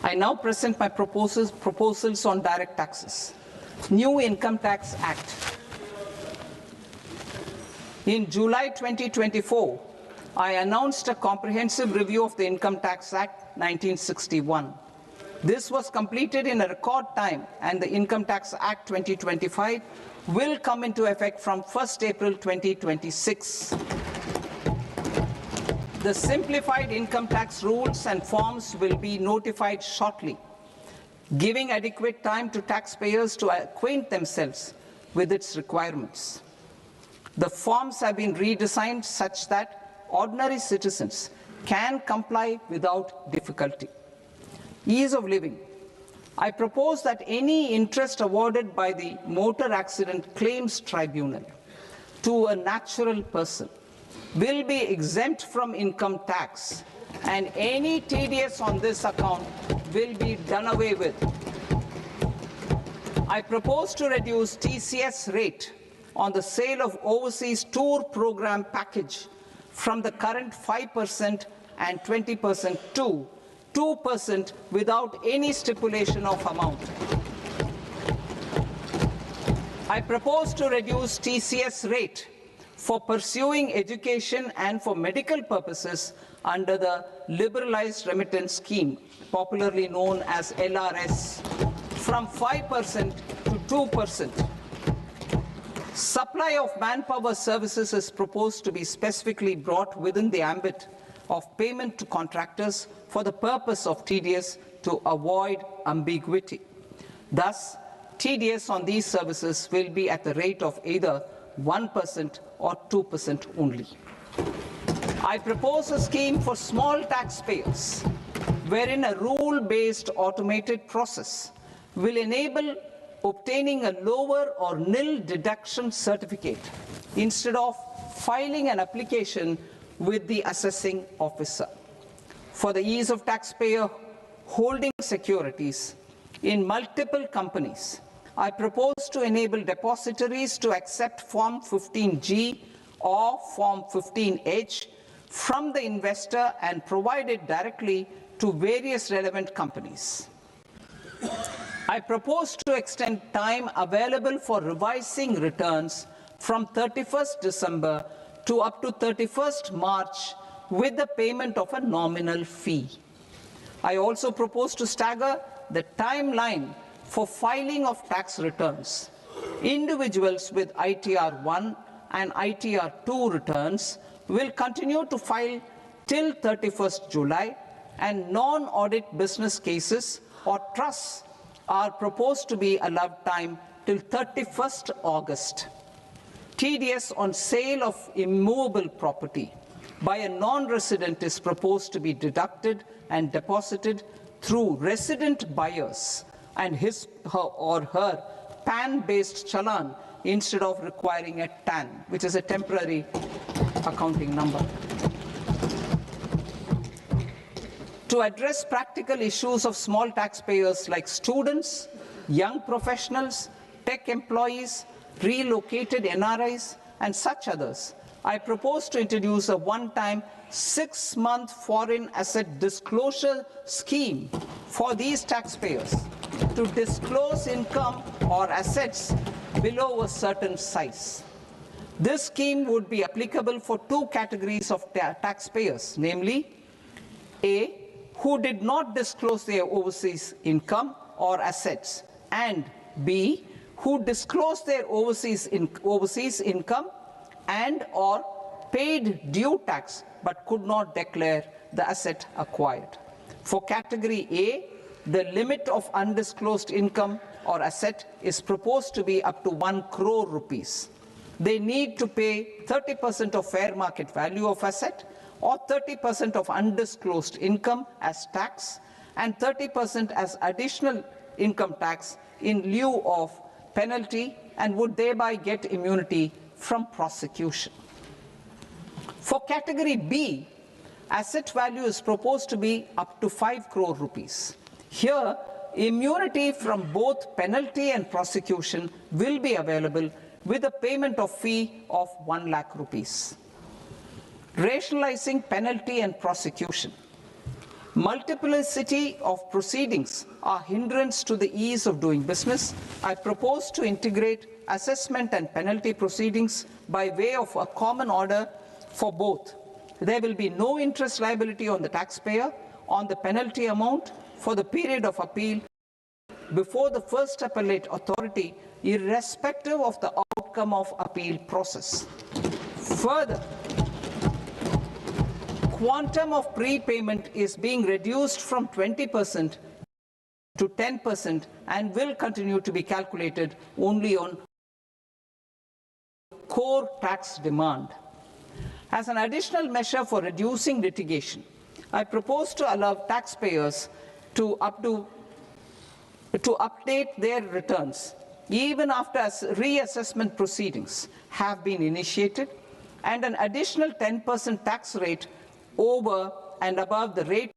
I now present my proposals on direct taxes. New Income Tax Act. In July 2024, I announced a comprehensive review of the Income Tax Act 1961. This was completed in a record time, and the Income Tax Act 2025 will come into effect from 1st April 2026. The simplified income tax rules and forms will be notified shortly, giving adequate time to taxpayers to acquaint themselves with its requirements. The forms have been redesigned such that ordinary citizens can comply without difficulty. Ease of living. I propose that any interest awarded by the Motor Accident Claims Tribunal to a natural person will be exempt from income tax, and any TDS on this account will be done away with. I propose to reduce TCS rate on the sale of overseas tour program package from the current 5% and 20% to 2% without any stipulation of amount. I propose to reduce TCS rate for pursuing education and for medical purposes under the Liberalized Remittance Scheme, popularly known as LRS, from 5% to 2%. Supply of manpower services is proposed to be specifically brought within the ambit of payment to contractors for the purpose of TDS to avoid ambiguity. Thus, TDS on these services will be at the rate of either 1% or 2% only. I propose a scheme for small taxpayers, wherein a rule-based automated process will enable obtaining a lower or nil deduction certificate instead of filing an application with the assessing officer. For the ease of taxpayer holding securities in multiple companies, I propose to enable depositories to accept Form 15G or Form 15H from the investor and provide it directly to various relevant companies. I propose to extend time available for revising returns from 31st December to up to 31st March with the payment of a nominal fee. I also propose to stagger the timeline for filing of tax returns. Individuals with ITR 1 and ITR 2 returns will continue to file till 31st July, and non-audit business cases or trusts are proposed to be allowed time till 31st August. TDS on sale of immovable property by a non-resident is proposed to be deducted and deposited through resident buyers and his or her PAN-based challan instead of requiring a TAN, which is a temporary accounting number. To address practical issues of small taxpayers like students, young professionals, tech employees, relocated NRIs, and such others, I propose to introduce a one-time 6-month foreign asset disclosure scheme for these taxpayers to disclose income or assets below a certain size. This scheme would be applicable for two categories of taxpayers, namely A, who did not disclose their overseas income or assets, and B, who disclosed their overseas income and or paid due tax but could not declare the asset acquired. For category A, the limit of undisclosed income or asset is proposed to be up to 1 crore rupees. They need to pay 30% of fair market value of asset or 30% of undisclosed income as tax and 30% as additional income tax in lieu of penalty and would thereby get immunity from prosecution. For category B, asset value is proposed to be up to 5 crore rupees. Here, immunity from both penalty and prosecution will be available with a payment of fee of 1 lakh rupees. Rationalizing penalty and prosecution. Multiplicity of proceedings are hindrance to the ease of doing business. I propose to integrate assessment and penalty proceedings by way of a common order for both. There will be no interest liability on the taxpayer on the penalty amount for the period of appeal before the first appellate authority, irrespective of the outcome of appeal process. Further, quantum of prepayment is being reduced from 20% to 10% and will continue to be calculated only on core tax demand. As an additional measure for reducing litigation, I propose to allow taxpayers to update their returns even after reassessment proceedings have been initiated, and an additional 10% tax rate over and above the rate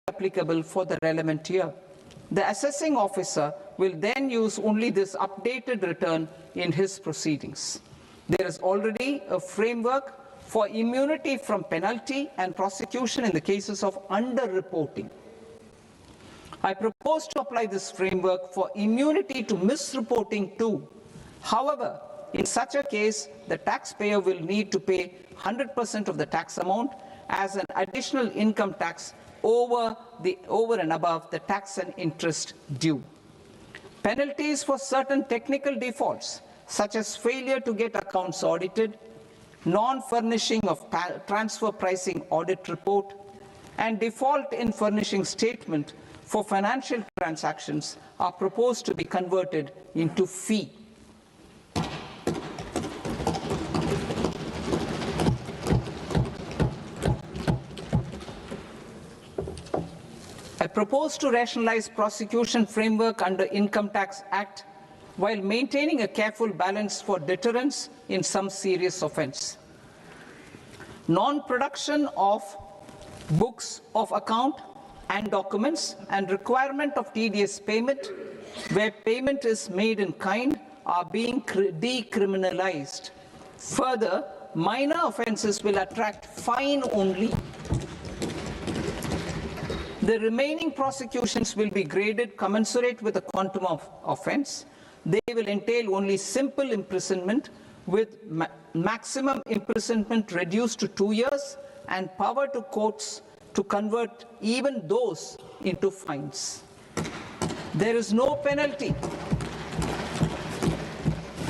applicable for the relevant year. The assessing officer will then use only this updated return in his proceedings. There is already a framework for immunity from penalty and prosecution in the cases of underreporting. I propose to apply this framework for immunity to misreporting too. However, in such a case, the taxpayer will need to pay 100% of the tax amount as an additional income tax over and above the tax and interest due. Penalties for certain technical defaults, such as failure to get accounts audited, non-furnishing of transfer pricing audit report, and default in furnishing statement for financial transactions are proposed to be converted into fee. I propose to rationalize prosecution framework under Income Tax Act while maintaining a careful balance for deterrence in some serious offence. Non-production of books of account and documents and requirement of TDS payment where payment is made in kind are being decriminalized. Further, minor offences will attract fine only. The remaining prosecutions will be graded commensurate with the quantum of offence. They will entail only simple imprisonment with maximum imprisonment reduced to 2 years and power to courts to convert even those into fines. There is no penalty.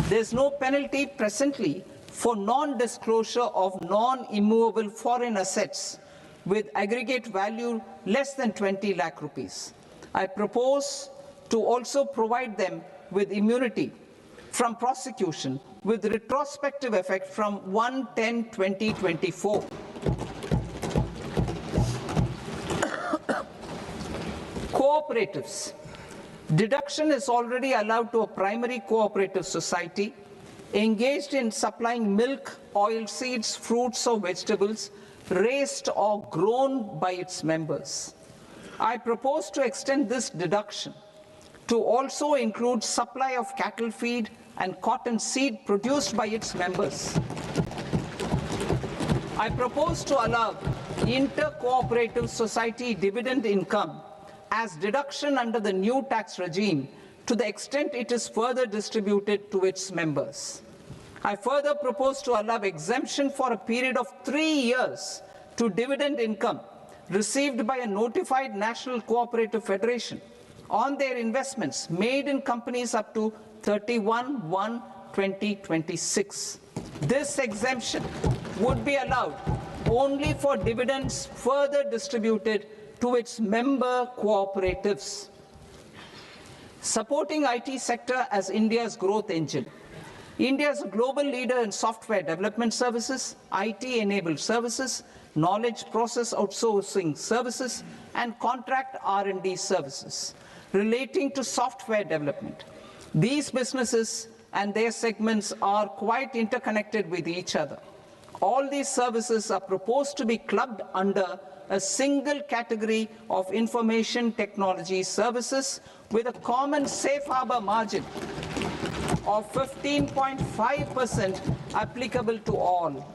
There is no penalty presently for non-disclosure of non-immovable foreign assets with aggregate value less than 20 lakh rupees. I propose to also provide them with immunity from prosecution with retrospective effect from 1/10/2024. Cooperatives. Deduction is already allowed to a primary cooperative society engaged in supplying milk, oilseeds, fruits or vegetables raised or grown by its members. I propose to extend this deduction to also include supply of cattle feed and cotton seed produced by its members. I propose to allow inter-cooperative society dividend income as deduction under the new tax regime to the extent it is further distributed to its members. I further propose to allow exemption for a period of 3 years to dividend income received by a notified national cooperative federation on their investments made in companies up to 31/1/2026. This exemption would be allowed only for dividends further distributed to its member cooperatives. Supporting IT sector as India's growth engine. India is a global leader in software development services, IT-enabled services, knowledge process outsourcing services, and contract R&D services relating to software development. These businesses and their segments are quite interconnected with each other. All these services are proposed to be clubbed under a single category of information technology services with a common safe harbor margin of 15.5% applicable to all.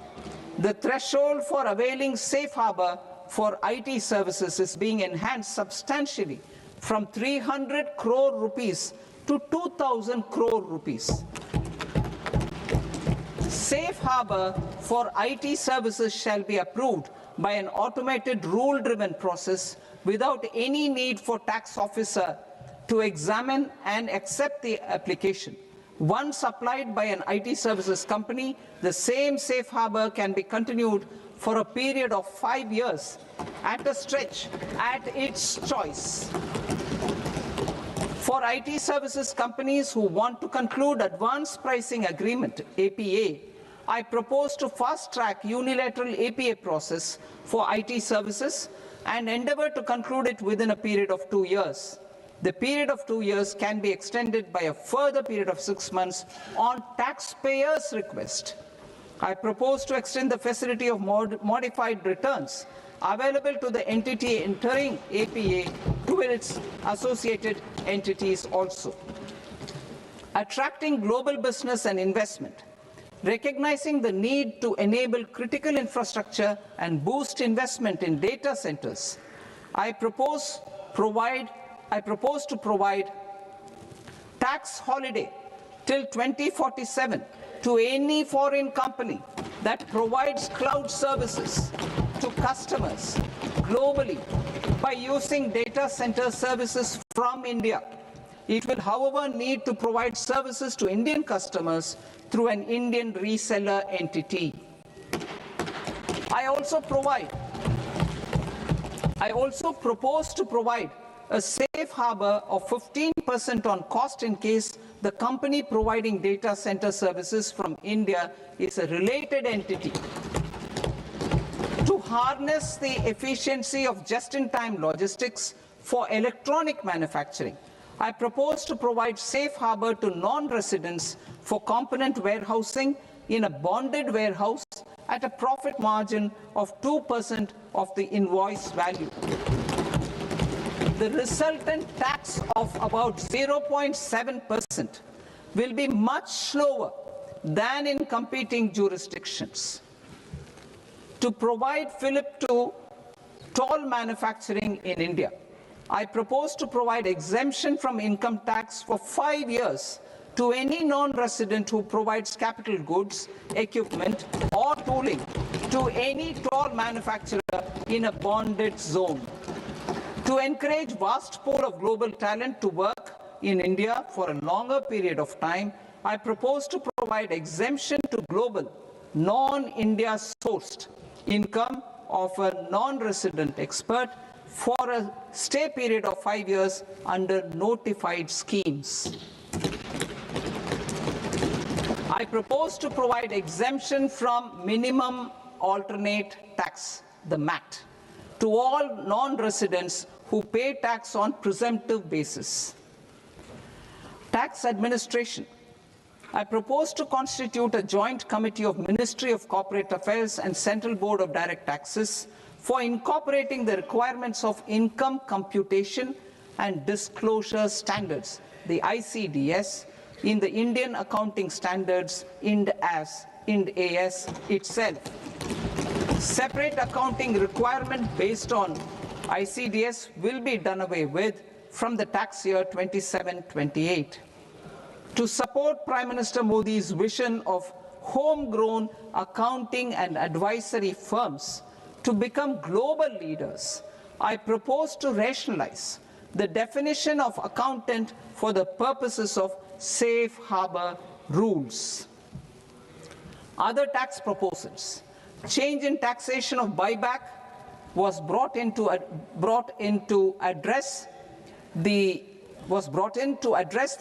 The threshold for availing safe harbor for IT services is being enhanced substantially from 300 crore rupees to 2,000 crore rupees. Safe harbor for IT services shall be approved by an automated rule-driven process without any need for tax officer to examine and accept the application. Once applied by an IT services company, the same safe harbor can be continued for a period of 5 years at a stretch at its choice. For IT services companies who want to conclude advanced pricing agreement, APA, I propose to fast-track unilateral APA process for IT services and endeavor to conclude it within a period of 2 years. The period of 2 years can be extended by a further period of 6 months on taxpayers' request. I propose to extend the facility of modified returns available to the entity entering APA to its associated entities also. Attracting global business and investment. Recognizing the need to enable critical infrastructure and boost investment in data centers, I propose to provide tax holiday till 2047 to any foreign company that provides cloud services to customers globally by using data center services from India. It will, however, need to provide services to Indian customers through an Indian reseller entity. I also propose to provide a safe harbor of 15% on cost in case the company providing data center services from India is a related entity. To harness the efficiency of just-in-time logistics for electronic manufacturing, I propose to provide safe harbor to non-residents for component warehousing in a bonded warehouse at a profit margin of 2% of the invoice value. The resultant tax of about 0.7% will be much lower than in competing jurisdictions. To provide fillip to toll manufacturing in India, I propose to provide exemption from income tax for 5 years to any non-resident who provides capital goods, equipment, or tooling to any toll manufacturer in a bonded zone. To encourage vast pool of global talent to work in India for a longer period of time, I propose to provide exemption to global, non-India sourced income of a non-resident expert for a stay period of 5 years under notified schemes. I propose to provide exemption from minimum alternate tax, the MAT, to all non-residents who pay tax on presumptive basis. Tax administration. I propose to constitute a joint committee of Ministry of Corporate Affairs and Central Board of Direct Taxes for incorporating the requirements of income computation and disclosure standards, the ICDS, in the Indian Accounting Standards, IND AS itself. Separate accounting requirement based on ICDS will be done away with from the tax year 27-28. To support Prime Minister Modi's vision of homegrown accounting and advisory firms to become global leaders, I propose to rationalize the definition of accountant for the purposes of safe harbor rules. Other tax proposals. Change in taxation of buyback was brought in to address the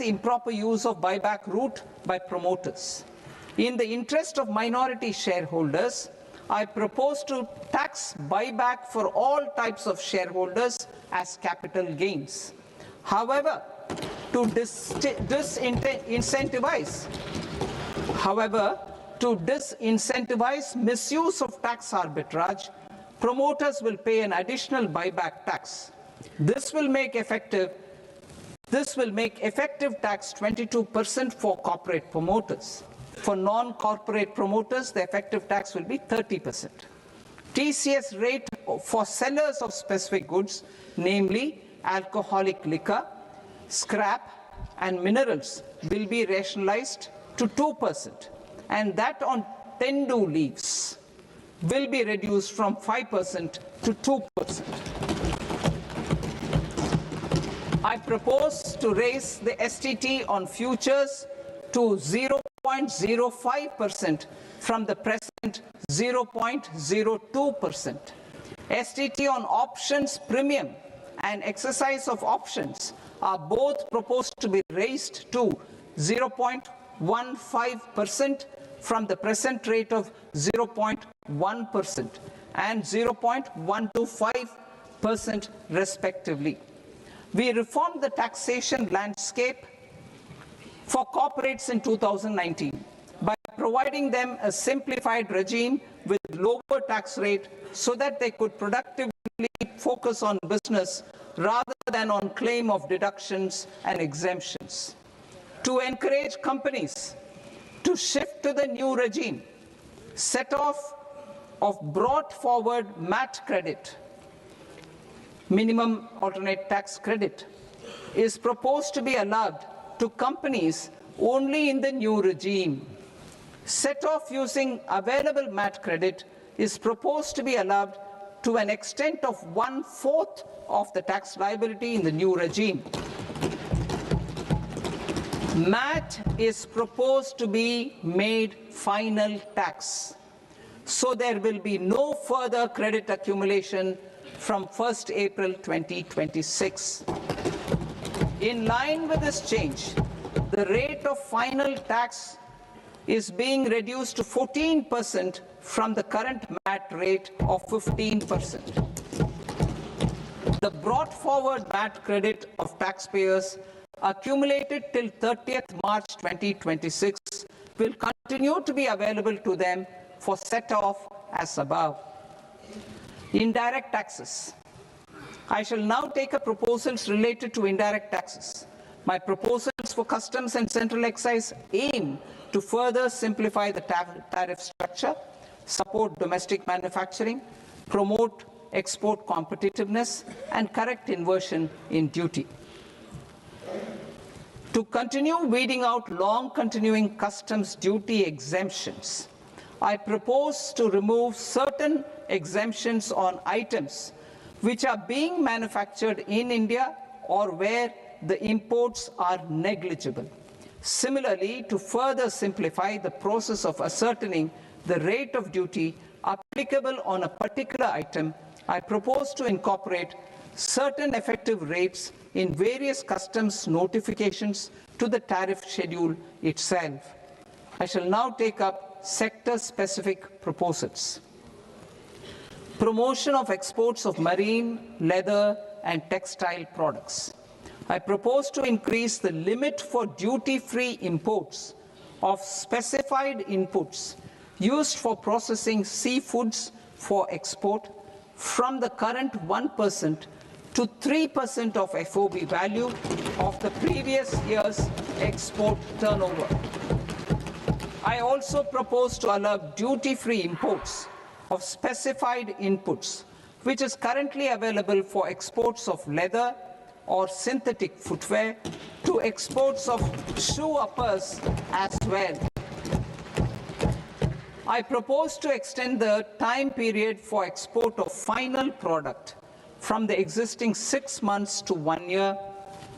improper use of buyback route by promoters. In the interest of minority shareholders, I propose to tax buyback for all types of shareholders as capital gains. However, to disincentivize misuse of tax arbitrage, promoters will pay an additional buyback tax. This will make effective tax 22% for corporate promoters. For non-corporate promoters, the effective tax will be 30%. TCS rate for sellers of specific goods, namely alcoholic liquor, scrap, and minerals, will be rationalized to 2%, and that on tendu leaves will be reduced from 5% to 2%. I propose to raise the STT on futures to 0.05% from the present 0.02%. STT on options premium and exercise of options are both proposed to be raised to 0.15% from the present rate of 0.1% and 0.125% respectively. We reformed the taxation landscape for corporates in 2019 by providing them a simplified regime with lower tax rate so that they could productively focus on business rather than on claim of deductions and exemptions. To encourage companies to shift to the new regime, set off of brought forward MAT credit, minimum alternate tax credit, is proposed to be allowed to companies only in the new regime. Set off using available MAT credit is proposed to be allowed to an extent of 1/4 of the tax liability in the new regime. MAT is proposed to be made final tax, so there will be no further credit accumulation from 1st April 2026. In line with this change, the rate of final tax is being reduced to 14% from the current MAT rate of 15%. The brought forward MAT credit of taxpayers accumulated till 30th March 2026 will continue to be available to them for set-off as above. Indirect taxes. I shall now take up proposals related to indirect taxes. My proposals for customs and central excise aim to further simplify the tariff structure, support domestic manufacturing, promote export competitiveness, and correct inversion in duty. To continue weeding out long continuing customs duty exemptions, I propose to remove certain exemptions on items which are being manufactured in India or where the imports are negligible. Similarly, to further simplify the process of ascertaining the rate of duty applicable on a particular item, I propose to incorporate certain effective rates in various customs notifications to the tariff schedule itself. I shall now take up sector-specific proposals. Promotion of exports of marine, leather, and textile products. I propose to increase the limit for duty-free imports of specified inputs used for processing seafoods for export from the current 1% to 3% of FOB value of the previous year's export turnover. I also propose to allow duty-free imports of specified inputs, which is currently available for exports of leather or synthetic footwear, to exports of shoe uppers as well. I propose to extend the time period for export of final product from the existing 6 months to 1 year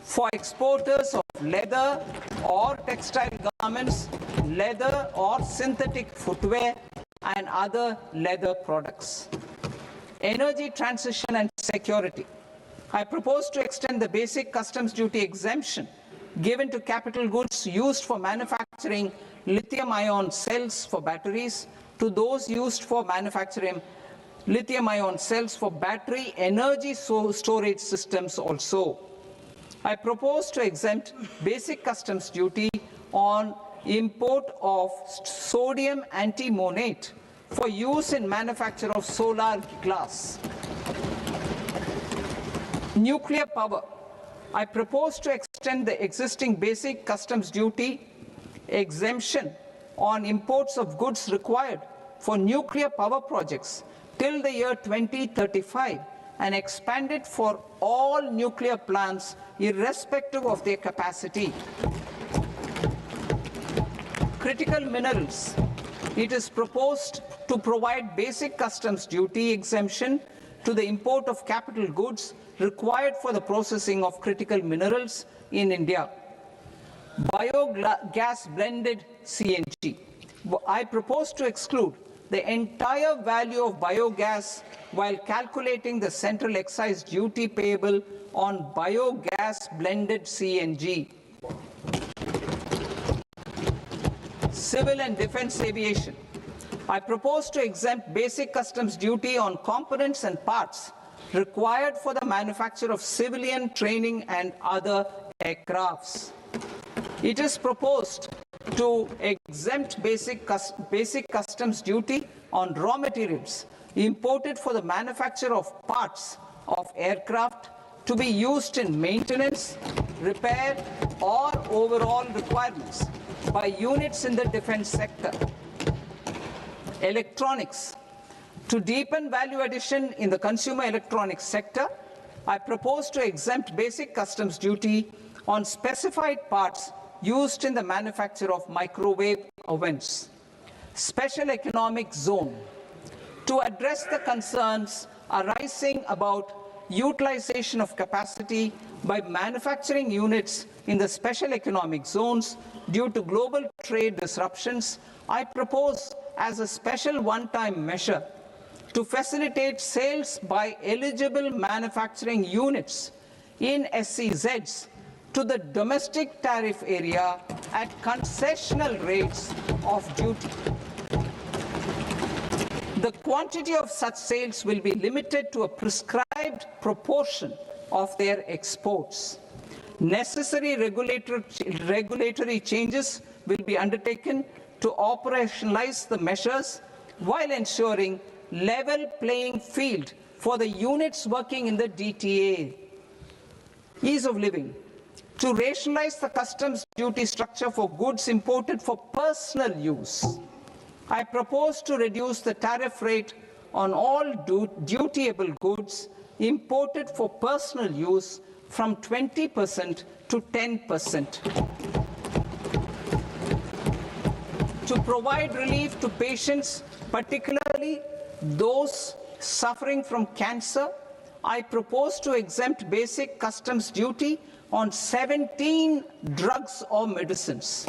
for exporters of leather or textile garments, leather or synthetic footwear, and other leather products. Energy transition and security. I propose to extend the basic customs duty exemption given to capital goods used for manufacturing lithium-ion cells for batteries to those used for manufacturing lithium-ion cells for battery energy storage systems also. I propose to exempt basic customs duty on import of sodium antimonate for use in manufacture of solar glass. Nuclear power. I propose to extend the existing basic customs duty exemption on imports of goods required for nuclear power projects till the year 2035 and expand it for all nuclear plants irrespective of their capacity. Critical minerals. It is proposed to provide basic customs duty exemption to the import of capital goods required for the processing of critical minerals in India. Biogas blended CNG. I propose to exclude the entire value of biogas while calculating the central excise duty payable on biogas blended CNG. Civil and defense aviation. I propose to exempt basic customs duty on components and parts required for the manufacture of civilian training and other aircrafts. It is proposed to exempt basic customs duty on raw materials imported for the manufacture of parts of aircraft to be used in maintenance, repair, or overall requirements by units in the defense sector. Electronics. To deepen value addition in the consumer electronics sector, I propose to exempt basic customs duty on specified parts used in the manufacture of microwave ovens. Special economic zone. To address the concerns arising about utilization of capacity by manufacturing units in the special economic zones due to global trade disruptions, I propose as a special one-time measure to facilitate sales by eligible manufacturing units in SEZs to the domestic tariff area at concessional rates of duty. The quantity of such sales will be limited to a prescribed proportion of their exports. Necessary regulatory changes will be undertaken to operationalize the measures while ensuring level playing field for the units working in the DTA. Ease of living. To rationalize the customs duty structure for goods imported for personal use, I propose to reduce the tariff rate on all dutiable goods imported for personal use from 20% to 10%. To provide relief to patients, particularly those suffering from cancer, I propose to exempt basic customs duty on 17 drugs or medicines.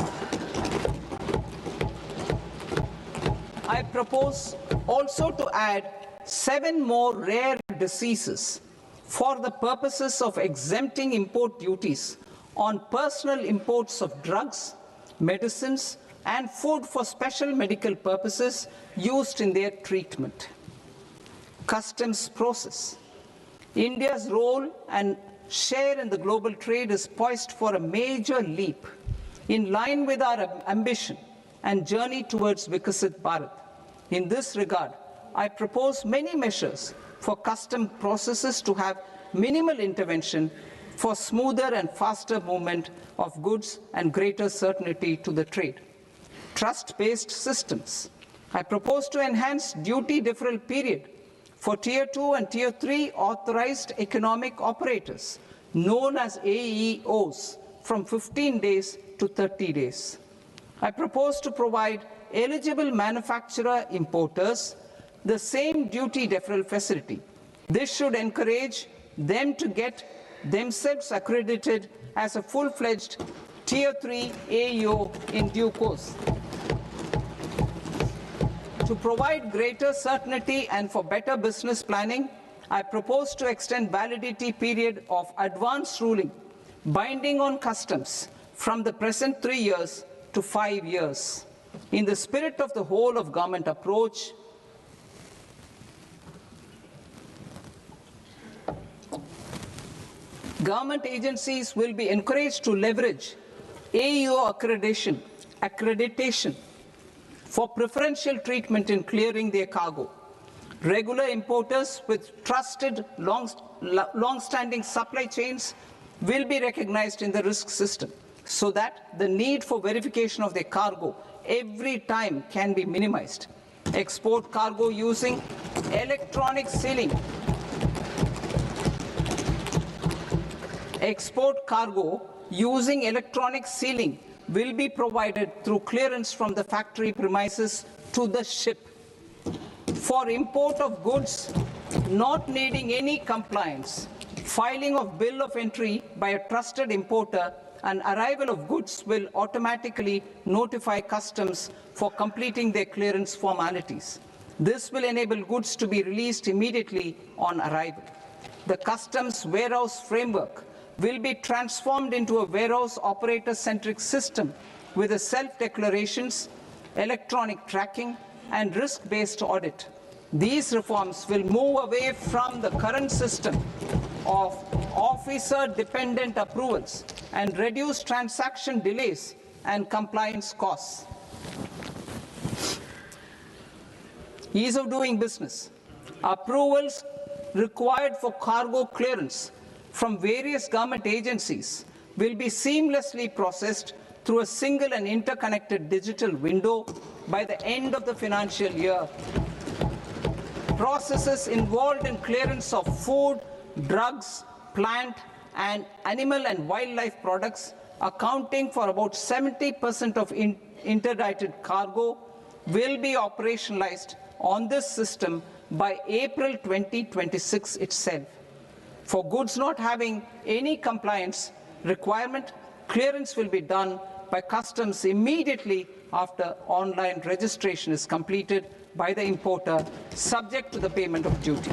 I propose also to add 7 more rare diseases for the purposes of exempting import duties on personal imports of drugs, medicines, and food for special medical purposes used in their treatment. Customs process. India's role and share in the global trade is poised for a major leap in line with our ambition and journey towards Vikasit Bharat. In this regard, I propose many measures for custom processes to have minimal intervention for smoother and faster movement of goods and greater certainty to the trade. Trust-based systems. I propose to enhance duty deferral period for Tier 2 and Tier 3 authorized economic operators, known as AEOs, from 15 days to 30 days. I propose to provide eligible manufacturer importers the same duty deferral facility This should encourage them to get themselves accredited as a full-fledged Tier 3 AEO in due course. To provide greater certainty and for better business planning, I propose to extend validity period of advance ruling binding on customs from the present 3 years to 5 years. In the spirit of the whole of government approach, government agencies will be encouraged to leverage AEO accreditation for preferential treatment in clearing their cargo. Regular importers with trusted, long-standing supply chains will be recognized in the risk system so that the need for verification of their cargo every time can be minimized. Export cargo using electronic sealing. Export cargo using electronic sealing will be provided through clearance from the factory premises to the ship. For import of goods not needing any compliance, filing of bill of entry by a trusted importer and arrival of goods will automatically notify customs for completing their clearance formalities. This will enable goods to be released immediately on arrival. The customs warehouse framework will be transformed into a warehouse operator-centric system with a self-declarations, electronic tracking, and risk-based audit. These reforms will move away from the current system of officer-dependent approvals and reduce transaction delays and compliance costs. Ease of doing business. Approvals required for cargo clearance from various government agencies will be seamlessly processed through a single and interconnected digital window by the end of the financial year. Processes involved in clearance of food, drugs, plant, and animal and wildlife products, accounting for about 70% of interdicted cargo, will be operationalized on this system by April 2026 itself. For goods not having any compliance requirement, clearance will be done by customs immediately after online registration is completed by the importer, subject to the payment of duty.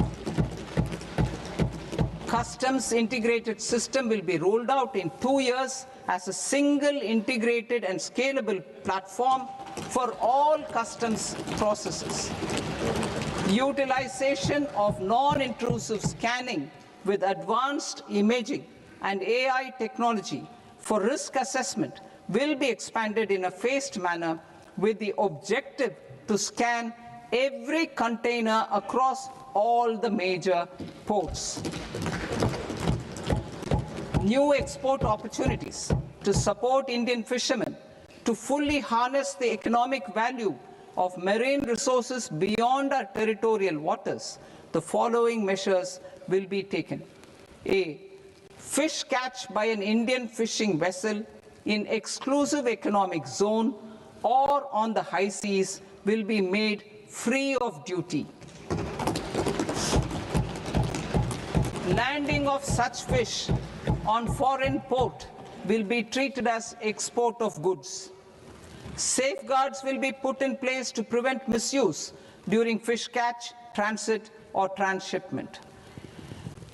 Customs integrated system will be rolled out in 2 years as a single integrated and scalable platform for all customs processes. Utilization of non-intrusive scanning with advanced imaging and AI technology for risk assessment will be expanded in a phased manner with the objective to scan every container across all the major ports. New export opportunities to support Indian fishermen to fully harness the economic value of marine resources beyond our territorial waters. The following measures will be taken. A. Fish catch by an Indian fishing vessel in exclusive economic zone or on the high seas will be made free of duty. Landing of such fish on foreign port will be treated as export of goods. Safeguards will be put in place to prevent misuse during fish catch, transit, or transshipment.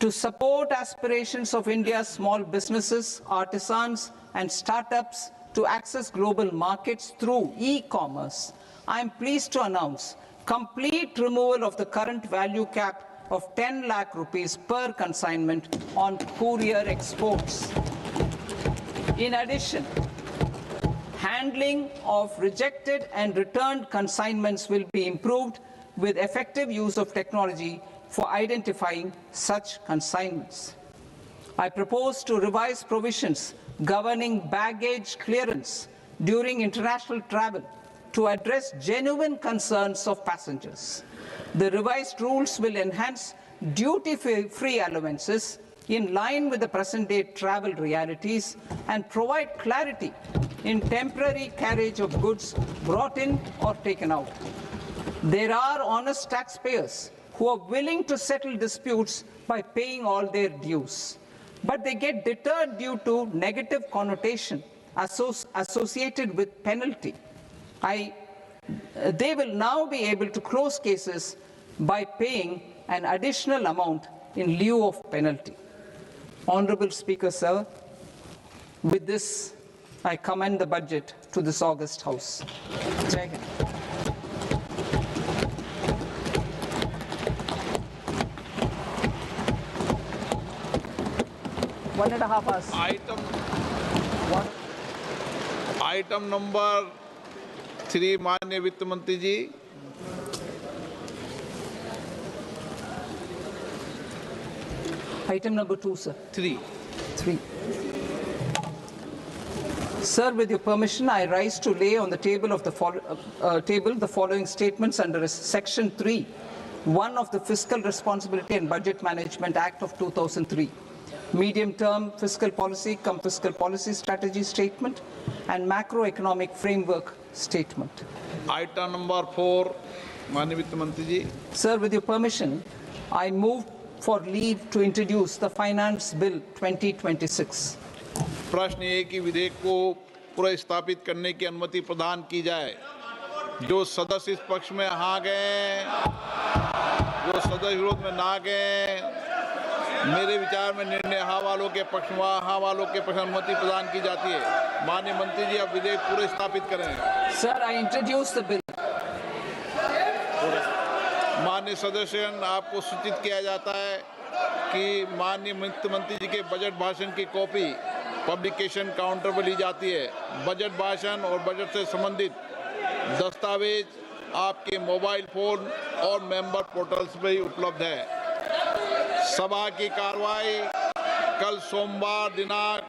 To support aspirations of India's small businesses, artisans, and startups to access global markets through e-commerce, I am pleased to announce complete removal of the current value cap of 10 lakh rupees per consignment on courier exports. In addition, handling of rejected and returned consignments will be improved with effective use of technology for identifying such consignments. I propose to revise provisions governing baggage clearance during international travel to address genuine concerns of passengers. The revised rules will enhance duty-free allowances in line with the present-day travel realities and provide clarity in temporary carriage of goods brought in or taken out. There are honest taxpayers who are willing to settle disputes by paying all their dues. But they get deterred due to negative connotation associated with penalty. They will now be able to close cases by paying an additional amount in lieu of penalty. Honorable Speaker, sir, with this, I commend the budget to this august House. Jai Hind. One and a half hours. Item number 3 माननीय वित्त मंत्री जी। Item number 2, sir. 3 Sir, with your permission, I rise to lay on the table of the following statements under Section 3(1) of the Fiscal Responsibility and Budget Management Act of 2003. Medium-term fiscal policy, fiscal policy strategy statement, and macroeconomic framework statement. Item number 4 माननीय वित्त मंत्री जी। Sir, with your permission, I move for leave to introduce the Finance Bill 2026. प्रश्न ये कि विधेयक को पुनर्स्थापित करने की अनुमति प्रदान की जाए। जो सदस्य इस पक्ष में हाँ गए, जो सदस्य विरोध में ना गए, मेरे विचार में निर्णय हाँ वालों के पक्ष में, हाँ वालों के पक्ष में अनुमति प्रदान की जाती है। माननीय मंत्री जी, अब विधेयक पूरे स्थापित करें। Sir, I introduce the bill. माननीय सदस्यगण, आपको सूचित किया जाता है कि माननीय वित्त मंत्री जी के बजट भाषण की कॉपी पब्लिकेशन काउंटर पर ली जाती है। बजट भाषण और बजट से संबंधित दस्तावेज आपके मोबाइल फोन और मेंबर पोर्टल्स पर ही उपलब्ध है। सभा की कार्रवाई कल सोमवार दिनांक